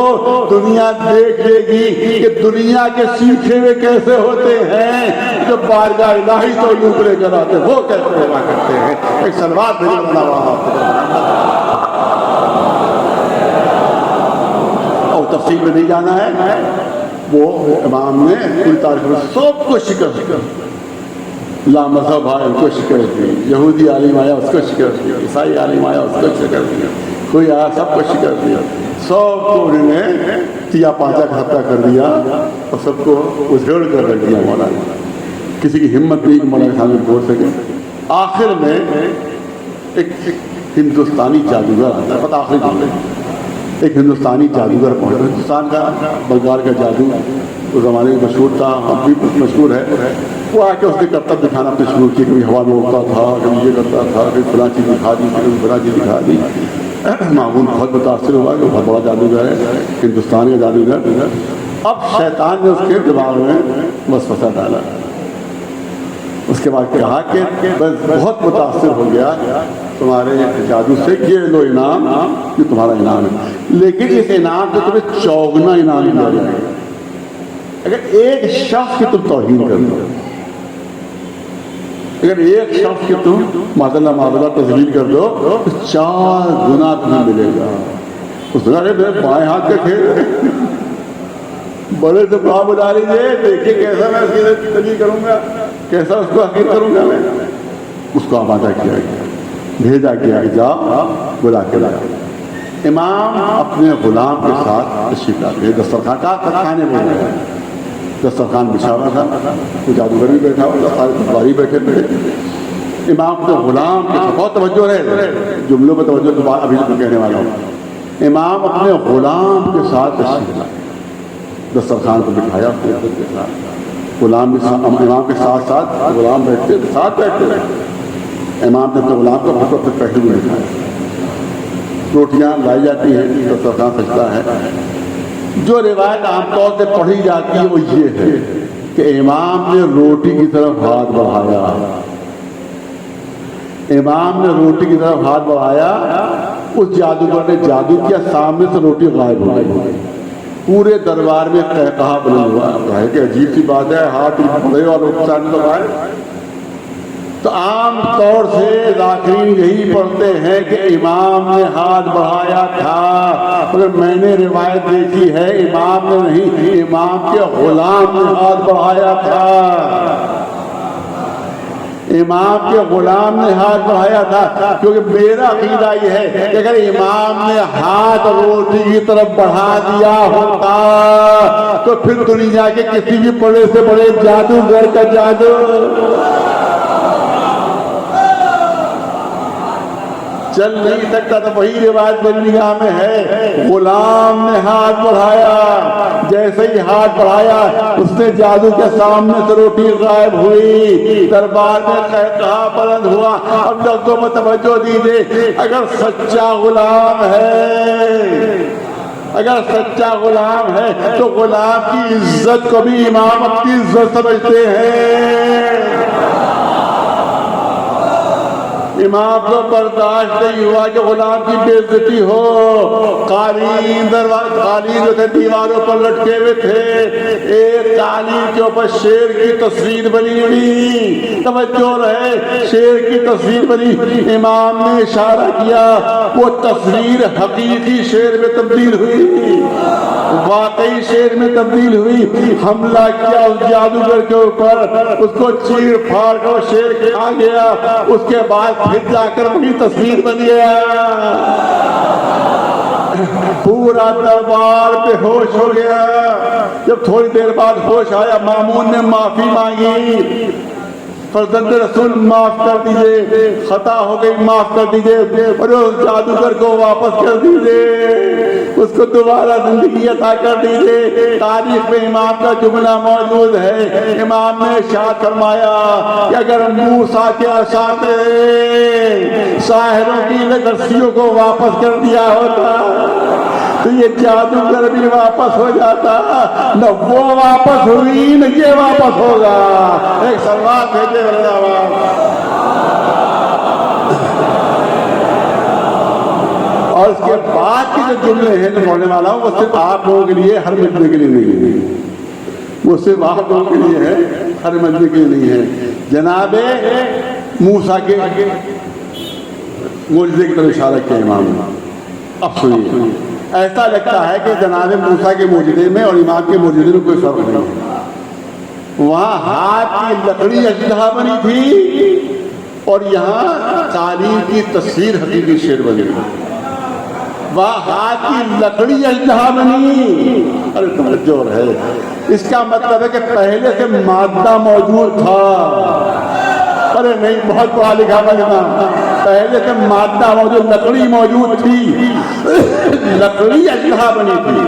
दुनिया देख लेगी कि दुनिया के सीखे हुए कैसे होते हैं, जो बारगाह इलाही तो यूं लेकर आते, वो कैसे हुआ करते हैं। एक सलवात भी बना और तफसील में नहीं जाना है। वो इमाम ने पूरी तारीख में सबको शिकस्त, ला मजहब आया उनको शिकस्त दी, यहूदी आलिम आया उसको शिकस्त दी, ईसाई आलिम आया उसको शिकस्त दी, कोई आया सबको शिकस्त दिया। सबको उन्होंने तिया पांचा का हत्या कर दिया और सबको उधेड़ कर रख दिया मौलाना। किसी की हिम्मत नहीं कि मौलाना के सामने बोल सके। आखिर में एक हिंदुस्तानी जादूगर आता है, पता आखिरी दिन एक हिंदुस्तानी जादूगर पहुंचा। हिंदुस्तान का बंगाल का जादू उस ज़माने में मशहूर था, अब भी मशहूर है। वो आके उसने करतब दिखाना अपने शुरू किया, कभी हवा में उड़ता था, कभी ये करता था, कभी फला चीज़ दिखा दी, कभी फला चीज़ दिखा दी। मामून बहुत मुतासिर हुआ कि बहुत बड़ा जादूगर है, हिंदुस्तान का जादूगर। अब शैतान ने उसके दिमाग में वसवसा डाला। उसके बाद कहा कि बस बहुत मुतासिर हो गया तुम्हारे जादू से, ये लो इनाम, ये तुम्हारा इनाम है, लेकिन इस इनाम से तुम्हें 54 इनाम दिया जाएगा अगर एक शख्स की तुम तौहीन कर दो। अगर एक शख्स की तुम मादल्ला तस्लील कर दो तो 4 गुना तुम्हें मिलेगा। उस मेरे बाएं हाथ का खेल बड़े से भाव बुला लीजिए, देखिए कैसा मैं उसकी तस्लील करूंगा, कैसा उसको हकीर करूंगा मैं। उसको आमादा किया गया, भेजा गया, जाओ बुला के लाया। इमाम अपने गुलाम के साथ तशरीफ लाते, दस्तरखान का खाने में गए, दस्तरखान बिछा हुआ था, तो जादूगर भी बैठा हुआ था, सारे दरबारी बैठे थे। इमाम तो गुलाम के साथ बहुत तवज्जो रहे, जुमलों पर तवज्जो तो अभी तो कहने वाला हूँ। इमाम अपने गुलाम के साथ तशरीफ लाए, दस्तरखान को बिठाया अपने के साथ, गुलाम इमाम के साथ साथ गुलाम बैठते साथ बैठते। इमाम ने अपने गुलाम को अपने पहलू में बिठाया, रोटियां लाई जाती हैं, दस्तरखान सजता है। जो रिवायत आमतौर से पढ़ी जाती है वो ये है कि इमाम ने रोटी की तरफ हाथ बढ़ाया, इमाम ने रोटी की तरफ हाथ बढ़ाया, उस जादूगर ने जादू किया, सामने से रोटी गायब हो गई। पूरे दरबार में कहा बुलंद हुआ है कि अजीब सी बात है, हाथ बढ़े और नुकसान तो गायब। तो आम तौर से ज़ाकिरीन यही पढ़ते हैं कि इमाम ने हाथ बढ़ाया था, मगर मैंने रिवायत देखी है इमाम ने नहीं, इमाम के गुलाम ने हाथ बढ़ाया था। इमाम के गुलाम ने हाथ बढ़ाया था, क्योंकि मेरा अकीदा ये है कि अगर इमाम ने हाथ रोटी की तरफ बढ़ा दिया होता तो फिर दुनिया के किसी भी बड़े से बड़े जादूगर का जादू चल नहीं सकता। तो वही रिवाज बदलिया में है, गुलाम ने हाथ बढ़ाया, जैसे ही हाथ बढ़ाया उसने जादू के सामने से रोटी गायब हुई, दरबार में कहा बुलंद हुआ। अब लोगों में तवज्जो दीजिए, अगर सच्चा गुलाम है, अगर सच्चा गुलाम है तो गुलाम की इज्जत को भी इमाम अपनी इज्जत समझते हैं। इमाम को बर्दाश्त नहीं हुआ कि गुलाम की बेइज्जती हो। कालीन जो थे दीवारों पर लटके हुए थे, एक कालीन के ऊपर शेर की तस्वीर बनी हुई, तवज्जो रहे, शेर की तस्वीर बनी। इमाम ने इशारा किया, वो तस्वीर हकीकी शेर में तब्दील हुई, वाकई शेर में तब्दील हुई। हमला किया उस जादूगर के ऊपर, उसको चीर फाड़ कर शेर खा गया। उसके बाद फिर जाकर वही तस्वीर बन गया। पूरा दरबार बेहोश हो गया। जब थोड़ी देर बाद होश आया, मामून ने माफी मांगी, फर्जंद रसूल माफ कर दीजिए, खता हो गई, माफ कर दीजिए, और उस जादूगर को वापस कर दीजिए, उसको दोबारा जिंदगी अता कर दीजिए। तारीख में इमाम का जुमला मौजूद है। इमाम ने इरशाद फरमाया कि अगर मूसा के असाते साहिरों की रस्सियों को वापस कर दिया होता तो ये जादूगर भी वापस हो जाता। न वो वापस हुई, न ये वापस होगा। एक सलवार भेजे और इसके बाद के जो जुमले हैं जो बोलने वाला हूं, वो सिर्फ आप लोगों के लिए, हर मजमे के लिए नहीं है। वो सिर्फ आप लोगों के लिए है, हर मजमे के लिए नहीं है। जनाबे मूसा के मुजज़े की तरफ इशारा किया इमाम ने। अब सुनिए, ऐसा लगता है कि जनाबे मूसा के मुजज़े में और इमाम के मुजज़े में कोई फर्क नहीं है। वहां हाथ की लकड़ी अजदहा बनी थी और यहाँ कालीन की तस्वीर हकीकी शेर बनी। वहां हाथ की लकड़ी अजदहा बनी। अरे तवज्जो है, इसका मतलब है कि पहले से मादा मौजूद था। अरे नहीं, बहुत बड़ा लिखा बजना, पहले से मादा मौजूद, लकड़ी मौजूद थी, लकड़ी अजदहा बनी थी।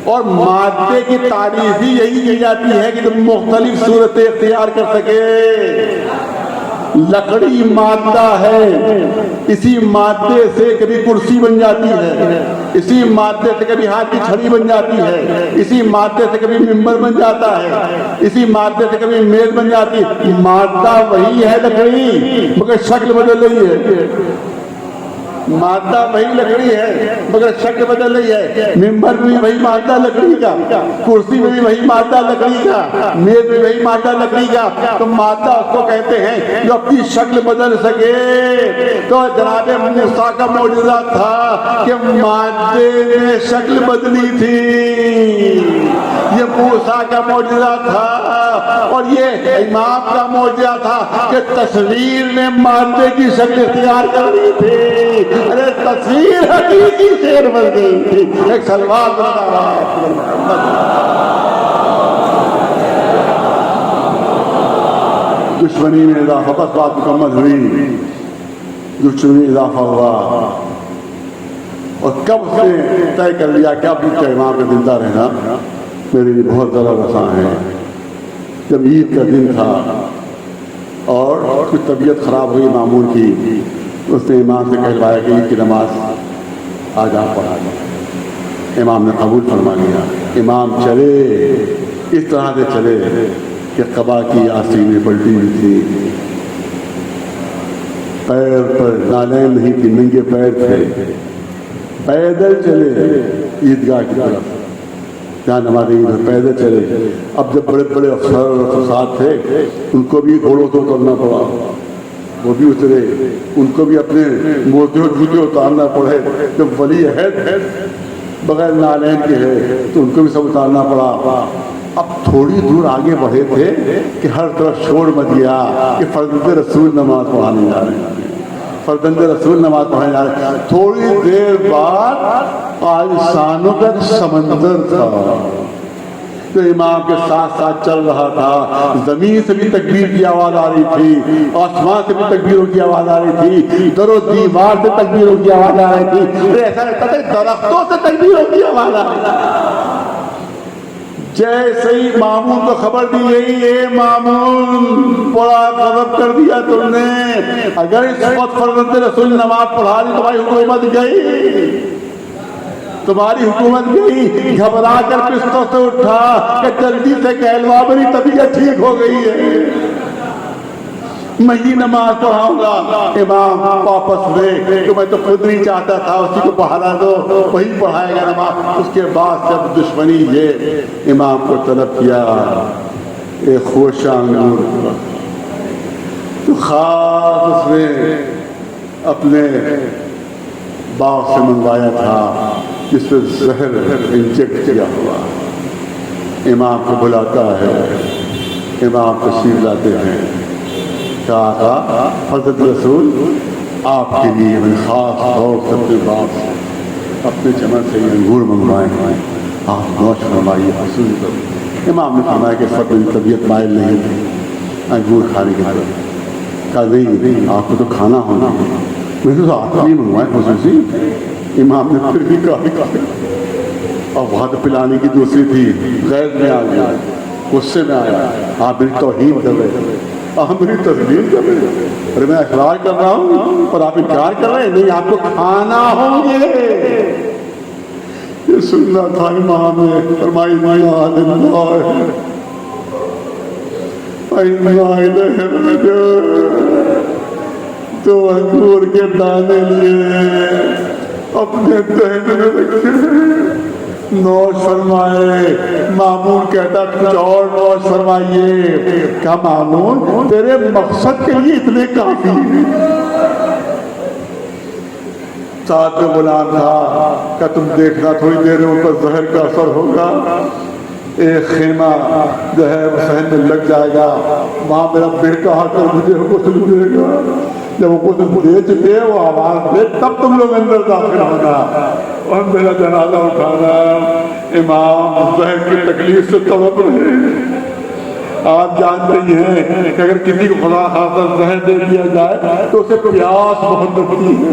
और मादे की तारीफ ही यही की जाती है कि तुम मुख्तलिफ सूरतें इख्तियार कर सके। लकड़ी मादा है, इसी मादे से कभी कुर्सी बन जाती है, इसी मादे से कभी हाथ की छड़ी बन जाती है, इसी मादे से कभी मिंबर बन जाता है, इसी मादे से कभी मेज बन जाती है। मादा वही है लकड़ी, मगर शक्ल बदल रही है। मादा वही लकड़ी है मगर शक्ल बदल रही है। मिंबर में भी वही मादा लकड़ी का, कुर्सी में भी वही मादा लकड़ी का, मेज में वही मादा लकड़ी का। तो मादा उसको कहते हैं जो अपनी शक्ल बदल सके। तो जनाबे मूसा का मौजूदा था कि मादे ने शक्ल बदली थी, ये मूसा का मौजूदा था। और ये इमाम का मौजूदा था कि तस्वीर ने मादे की शक्ल इख्तियार कर ली थी। अरे तस्वीर हकीकी शेर बन गई थी। एक सलवार दुश्मनी में इजाफा, बस बात मुकम्मल हुई, दुश्मनी में इजाफा हुआ। और कब से तय कर लिया कि अब इसका इमाम का जिंदा रहना मेरे लिए बहुत ज़्यादा आसान है। जब ईद का दिन था और कुछ तबीयत खराब हुई मामून की, उसने इमाम से कहलवाया कि ईद की नमाज आज आप पढ़ा दें। इमाम ने कबूल फरमा लिया। इमाम चले, इस तरह से चले कि कबा की आस्तीनें पलटी हुई थी, पैर पर नालैन नहीं थी, नंगे पैर थे, पैदल चले ईदगाह की तरफ जहाँ नमाज ईद में पैदल चले। अब जब बड़े बड़े अफसर और अफसाद थे, उनको भी घोड़ों को उतरना पड़ा, वो भी उतरे, उनको भी अपने मोजे और जूते उतारना पड़े। जब वली है बगैर नालैन के है तो उनको भी सब उतारना पड़ा। अब थोड़ी दूर आगे बढ़े थे कि हर तरफ शोर मच गया कि फर्जंदे रसूल नमाज पढ़ाने जा रहे हैं, फर्जंदे रसूल नमाज पढ़ाने जा रहे हैं। थोड़ी देर बाद आलिशानों का एक समंदर था जो इमाम के साथ साथ चल रहा था। जमीन से भी तकबीर की आवाज आ रही थी, आसमान से भी तकबीरों की आवाज आ रही थी, दरो दीवार से तकबीरों की आवाज आ रही थी। तो ऐसा लगता था दरख्तों से तकबीरों की आवाज आ रही थी। जैसे ही मामून को खबर दी गई, ये मामून बड़ा गजब कर दिया तुमने, अगर इस वक्त फर्जंदे रसूल नमाज पढ़ा दी तुम्हारी हुकूमत गई, तुम्हारी हुकूमत गई। घबरा कर बिस्तर से उठा कि जल्दी से कहलवा, मेरी तबीयत ठीक हो गई है, मैं ही नमाज पढ़ाऊंगा। इमाम वापस गए कि मैं तो खुद नहीं चाहता था, उसी को पढ़ा दो, वही पढ़ाएगा नमाज। उसके बाद जब दुश्मनी ये इमाम को तलब किया एक खोशा अंगूर, तो खास उसने अपने बाग से मंगवाया था जिसमें जहर इंजेक्ट किया हुआ। इमाम को बुलाता है, इमाम तशरीफ लाते हैं, कहा हज़रत रसूल आपके लिए मैंने खास तौर से अपने बाप से अपने चमन से अंगूर मंगवाए हैं, आप नौश फरमाइए, हसूल करो। इमाम ने फरमाया कि सब मेरी तबीयत माइल नहीं थी अंगूर खाने की तरफ। कहा नहीं, आपको तो खाना होना, मैंने तो आपके लिए मंगवाए खुसूसी। इमाम ने फिर भी कहा, और वहाँ तो पिलाने की दूसरी थी, गैर में आ गया, गुस्से में आया, आप मेरी तौहीन कर रहे थे, आप मेरी तस्लीम कर रहे थे। अरे मैं इकरार कर रहा हूँ पर आप इनकार कर रहे हैं, नहीं आपको खाना होंगे। ये सुनना था इमाम ने फरमाई, तो अंगूर के दाने लिए अपने दहन में रखे, नौश फरमाए। मामून कहता कुछ और नौश फरमाइए। क्या मामून तेरे मकसद के लिए इतने काफी? साथ में गुलाम था, क्या तुम देखना थोड़ी देर में ऊपर जहर का असर होगा, एक खेमा जो है वो सहन में लग जाएगा, वहाँ मेरा बेटा आकर मुझे गुस्ल देगा, जब वो कुछ दे चुके वो आवाज दे तब तुम लोग अंदर दाखिल होना और मेरा जनाजा उठाना। इमाम जहर की तकलीफ से तड़प रहे। आप जानते ही हैं कि अगर किसी को खुदा खासा जहर दे दिया जाए तो उसे प्यास बहुत लगती है,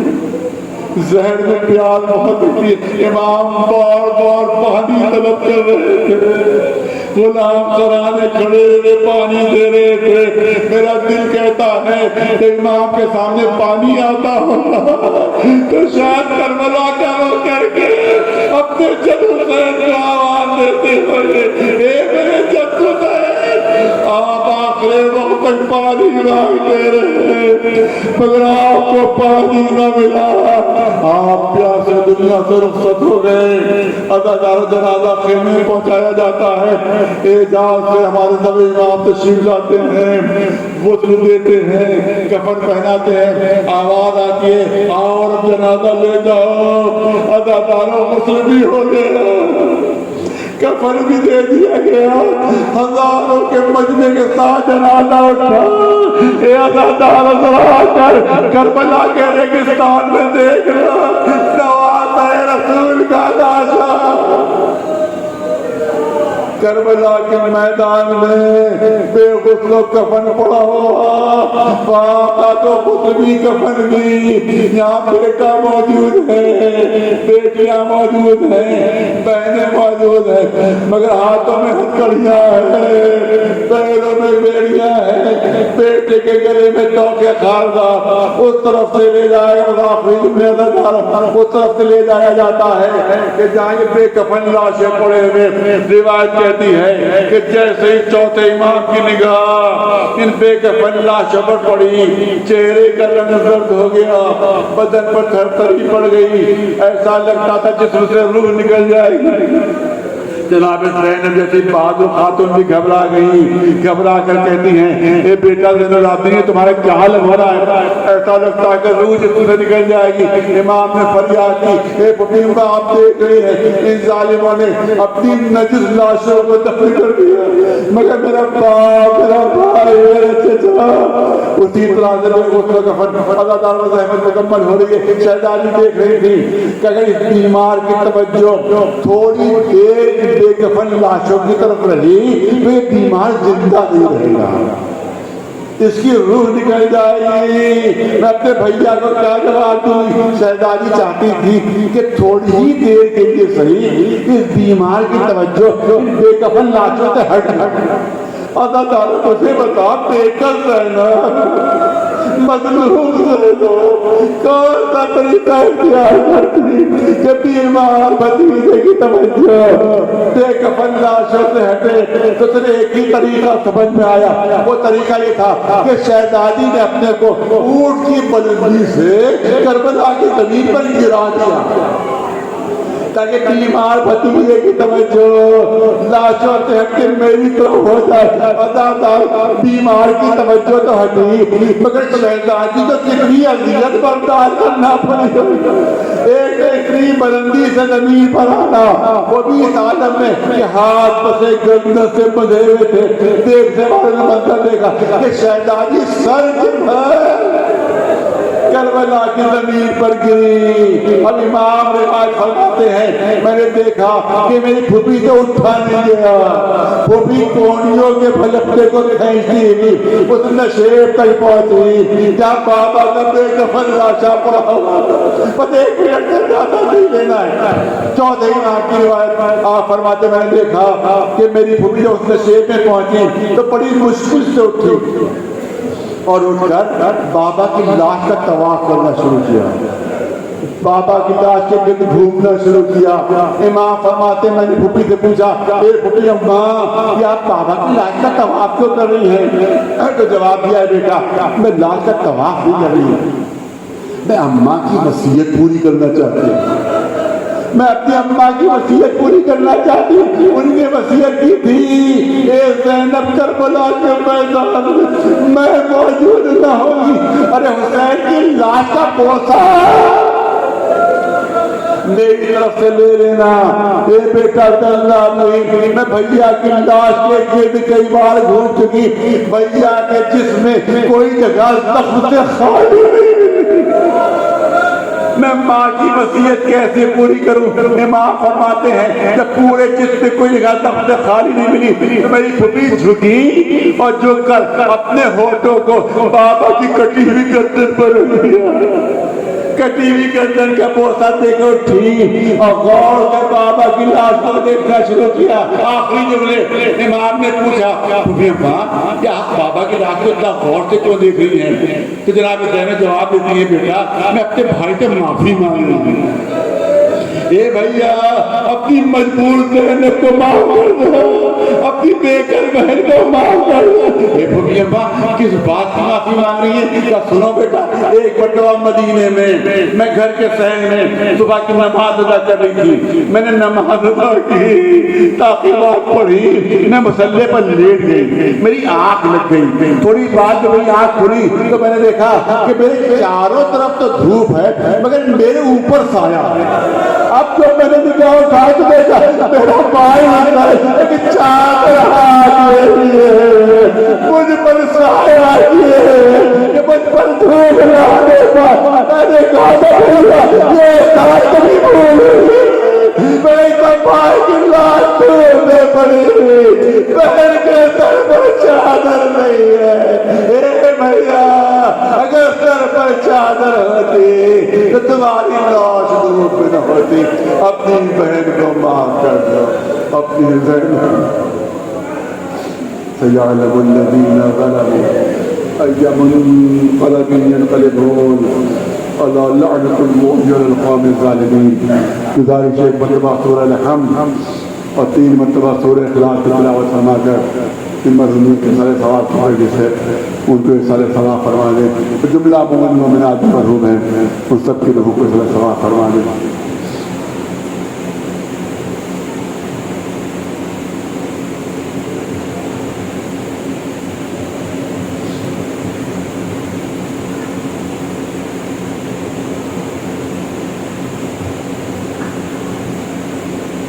जहर में प्यास बहुत लगती है। इमाम बार बार पानी तलब कर रहे थे, गुलाम सराहने खड़े हुए पानी दे रहे थे। मेरा दिल कहता है कि इमाम के सामने पानी आता होगा तो शायद करबला का वो करके अपने जदू से आवाज देते हुए, मेरे जदू आप आखिरी वक्त तक पानी मांगते रहे मगर आपको पानी न मिला, आप प्यासे दुनिया से रुखसत हो गए। अदाकार जनाजा खेमे में पहुंचाया जाता है, एजाज से हमारे नबी इमाम तशरीफ लाते हैं, गुस्ल देते हैं, कफन पहनाते हैं, आवाज आती है और जनाजा ले जाओ। अदाकारों गुस्ल भी हो गया, कफन भी दे दिया गया, हजारों के मजमे के साथ जनाजा उठा। करबला के रेगिस्तान में देख रहा नवाज़ रसूल का लाशा करबला के मैदान में बेगुस्लो कफन पड़ा हुआ, तो खुद भी कफन भी। यहाँ बेटा मौजूद है, बेटियां मौजूद हैं, बहनें मौजूद हैं, मगर हाथों में हथकड़ियां हैं, पैरों में बेड़ियां हैं, बेटे के गले में टोके खारदार उस तरफ से ले जाएगा, उस तरफ से ले जाया जाता है कि जहाँ ये बेकफन लाशें पड़े हुए। रिवायत कहती है कि जैसे ही चौथे इमाम की निगाह इन बेकफन लाशों पर पड़ी, चेहरे का रंग जर्द हो गया, बदन पर थरथरी पड़ गई, ऐसा लगता था जिसमें से रूह निकल जाएगी। जनाब ज़ैनब जैसी बहादुर खातून भी घबरा गई, घबरा कर कहती हैं, ए बेटा ज़ैनुल आबिदीन तुम्हारा क्या हाल हो रहा है? ऐसा लगता है कि रूह जिससे निकल जाएगी। इमाम ने फरियाद की, ए फकीर आप देख रही है इन जालिमों ने अपनी नजिस लाशों को दफन कर दिया, मगर मेरा बाप, मेरा भाई, मेरा चचा। उसी तरह से उसका कफन अदादार रहमत मुकम्मल हो रही है। शहजादी देख रही थी कि अगर इस बीमार की तवज्जो थोड़ी देर बेकफन लाशों की तरफ रही तो ये बीमार जिंदा नहीं रहेगा, इसकी रूह निकल जाएगी। मैं अपने भैया को क्या जवाब दूं? शहजादी चाहती थी कि थोड़ी ही देर के लिए सही इस बीमार की तवज्जो बेकफन लाशों से हट। अदादार मुझे बता, बेकल रहना मजलूम से दो कौन सा तरीका इख्तियार करती कि बीमार भतीजे की तवज्जो बेकफन लाशों से हटे? तो तुझे एक ही तरीका समझ में आया, वो तरीका ये था कि शहजादी ने अपने को ऊंट की बुलंदी से करबला की जमीन पर गिरा दिया ताकि बीमार भतीजे की तवज्जो लाशों से हटके मेरी तरफ हो जाए। बीमार की तवज्जो तो हटी, मगर शहजादी को कितनी अजियत बर्दाश्त करना पड़ी। एक इतनी बुलंदी से जमीन पर आना, वो भी इस आलम में कि हाथ पसे गर्दन से बंधे हुए थे। देखने वाले ने मंजर देखा कि शहजादी सर करबला की जमीन पर गिरी। अब इमाम रिवायत फरमाते हैं, मैंने देखा कि मेरी फूफी से उठा नहीं गया, फूफी कोहनियों के फलकते को खींचती हुई उस नशेब तक पहुंची जहाँ बाबा का बेकफन लाशा पड़ा हुआ। बस एक मिनट से ज्यादा नहीं लेना है। चौथे इमाम की रिवायत आप फरमाते, मैंने देखा कि मेरी फूफी जब उस नशेब में पहुंची तो बड़ी मुश्किल से उठी और उठकर बाबा की लाश का तवाफ करना शुरू किया, बाबा की लाश के गिर्द घूमना शुरू किया। इमाम फरमाते, मैंने फूफी से पूछा, फूफी अम्मा कि आप बाबा की लाश का तवाफ क्यों कर रही हैं? तो जवाब दिया, बेटा मैं लाश का तवाफ नहीं कर रही हूँ, मैं अम्मा की वसीयत पूरी करना चाहती हूँ, मैं अपनी अम्मा की वसीयत पूरी करना चाहती हूँ। उनकी वसीयत की थी, ए ज़ैनब करबला के मैदान में मैं मौजूद न होगी, अरे हुसैन की लाश का बोसा मेरी तरफ से ले लेना। ये बेटा डरना नहीं, मैं भैया की लाश के गिर्द कई बार घूम चुकी, भैया के जिस्म कोई जगह जख्म से खाली नहीं, मैं माँ की वसीयत कैसे पूरी करूं? इमाम फरमाते हैं जब पूरे जिस्म कोई जगह तख्त खाली नहीं मिली तो मेरी फूफी झुकी और झुककर अपने होठों को बाबा की कटी हुई गर्दन पर रख दिया। कटी हुई गर्दन का बोसा देकर उठी और गौर कर बाबा की लाश को देखना शुरू किया। आखिरी जुमले इमाम ने पूछा, क्या आप बाबा की लाश को इतना गौर से क्यों देख रही हैं? तो जनाब ज़ैनब जवाब देती है, बेटा मैं अपने भाई से माफी मांग रही हूँ। ए भैया अपनी मजबूर बहन को माफ कर दो, अपनी बेकर बहन को माफ कर दो। किस बात की माफी मांग रही है? क्या सुनो बेटा, एक बटवा मदीने में मैं घर के सहन में सुबह की नमाज अदा कर रही थी, मैंने नमाज अदा की, ताकि बात पढ़ी, मैं मुसल्ले पर लेट गई, मेरी आंख लग गई। थोड़ी बात जब मेरी आंख खुली तो मैंने देखा कि मेरे चारों तरफ तो धूप है मगर मेरे ऊपर साया है। अब तो मैंने निकाह उठा के देखा मेरा भाई एक चादर मुझ पर साया कि मुझ पर धूप लाने मैंने कहा ये साथ नहीं भूली, मेरे तो भाई की लाश ढूंढने पड़ी, बहन के सर पर चादर नहीं है। भैया अगर सर पर चादर होती तो तुम्हारी लाश धूप में न होती। अपनी बहन को माफ कर दो, अपनी गुजारिश एक मरतबा सूरह अल-हम्द और 3 मरतबा सूरह इखलास की तिलावत फरमा कर इन मज़लूम के सारे सवाब पढ़ने से उनको सारे सवाब फरमा दें। तो जुमला मोमिनात मरहूम हैं, उन सब की रूह को सारे सवाब फरमा दें।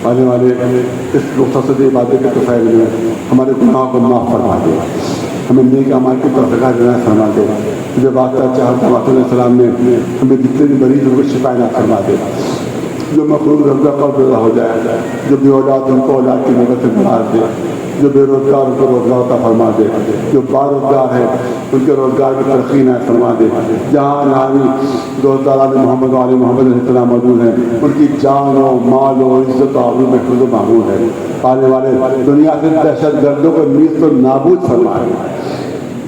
आने वाले इस मुख्तसर इबादत के तफैल में हमारे गुनाहों को माफ़ फरमा दे, हमें नेक अमाल की तौफीक देना फरमा दे। जो बात चाहत ने हमें जितने भी मरीज उनको शिफा इनात फरमा दे, जो मखलूक रब्जा पैदा हो जाए, जो भी औलाद उनको औलाद की मदद से बढ़ा दे, जो बेरोजगार उनको रोजगार अता फरमा दे, जो बारोजगार है उनके रोजगार में तरक्की न फरमा दे। जहाँ जहाँ भी दोस्तारान मोहम्मद वाले मोहम्मद मौजूद हैं उनकी जान व माल व इज्जत आबरू महफूज व महमूद है। आने वाले दुनिया से दहशत गर्दों को नीज़ तो नाबूद फरमाए,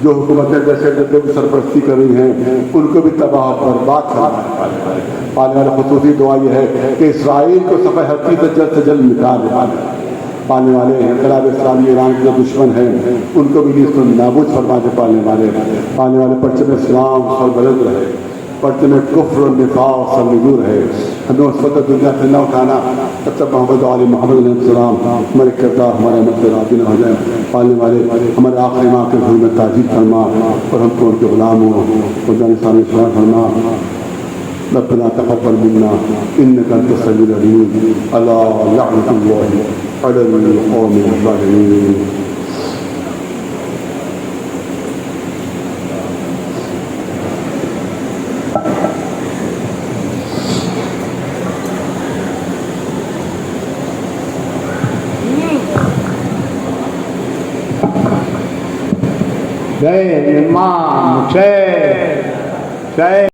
जो हुकूमतें दहशतगर्दों की सरपरस्ती कर रही हैं उनको भी तबाह बर्बाद फरमाए। आने वाला खुसूसी दुआ यह है कि इसराइल को सफ़े हक़ी से जल्द मिटा दे। पाने वाले इनकलाब इस्लामी ईरान के जो दुश्मन हैं उनको भी नीज़ तो नाबूद फरमा दे। पाने वाले परचम इस्लाम सरबलंद रहे, परचम कुफ्र और निफाक़ सरमजूर है। हमें उस वक्त दुनिया से न उठाना तब तक मोहम्मद वाले मोहम्मद सलाम हमारे किरदार हमारे मुझसे राज़ी न हो जाए। पालने वाले हमारे आखिरी माँ के घर में ताजीब फरमा और हमको उनके गुलाम हो और जानिसानी फरमा। रब्बना तक़ब्बल मिन्ना इन्नका अंतस समीउल अलीम। अला लअनतुल्लाहि अलल क़ौमिज़ ज़ालिमीन। जय इमाम जय जय।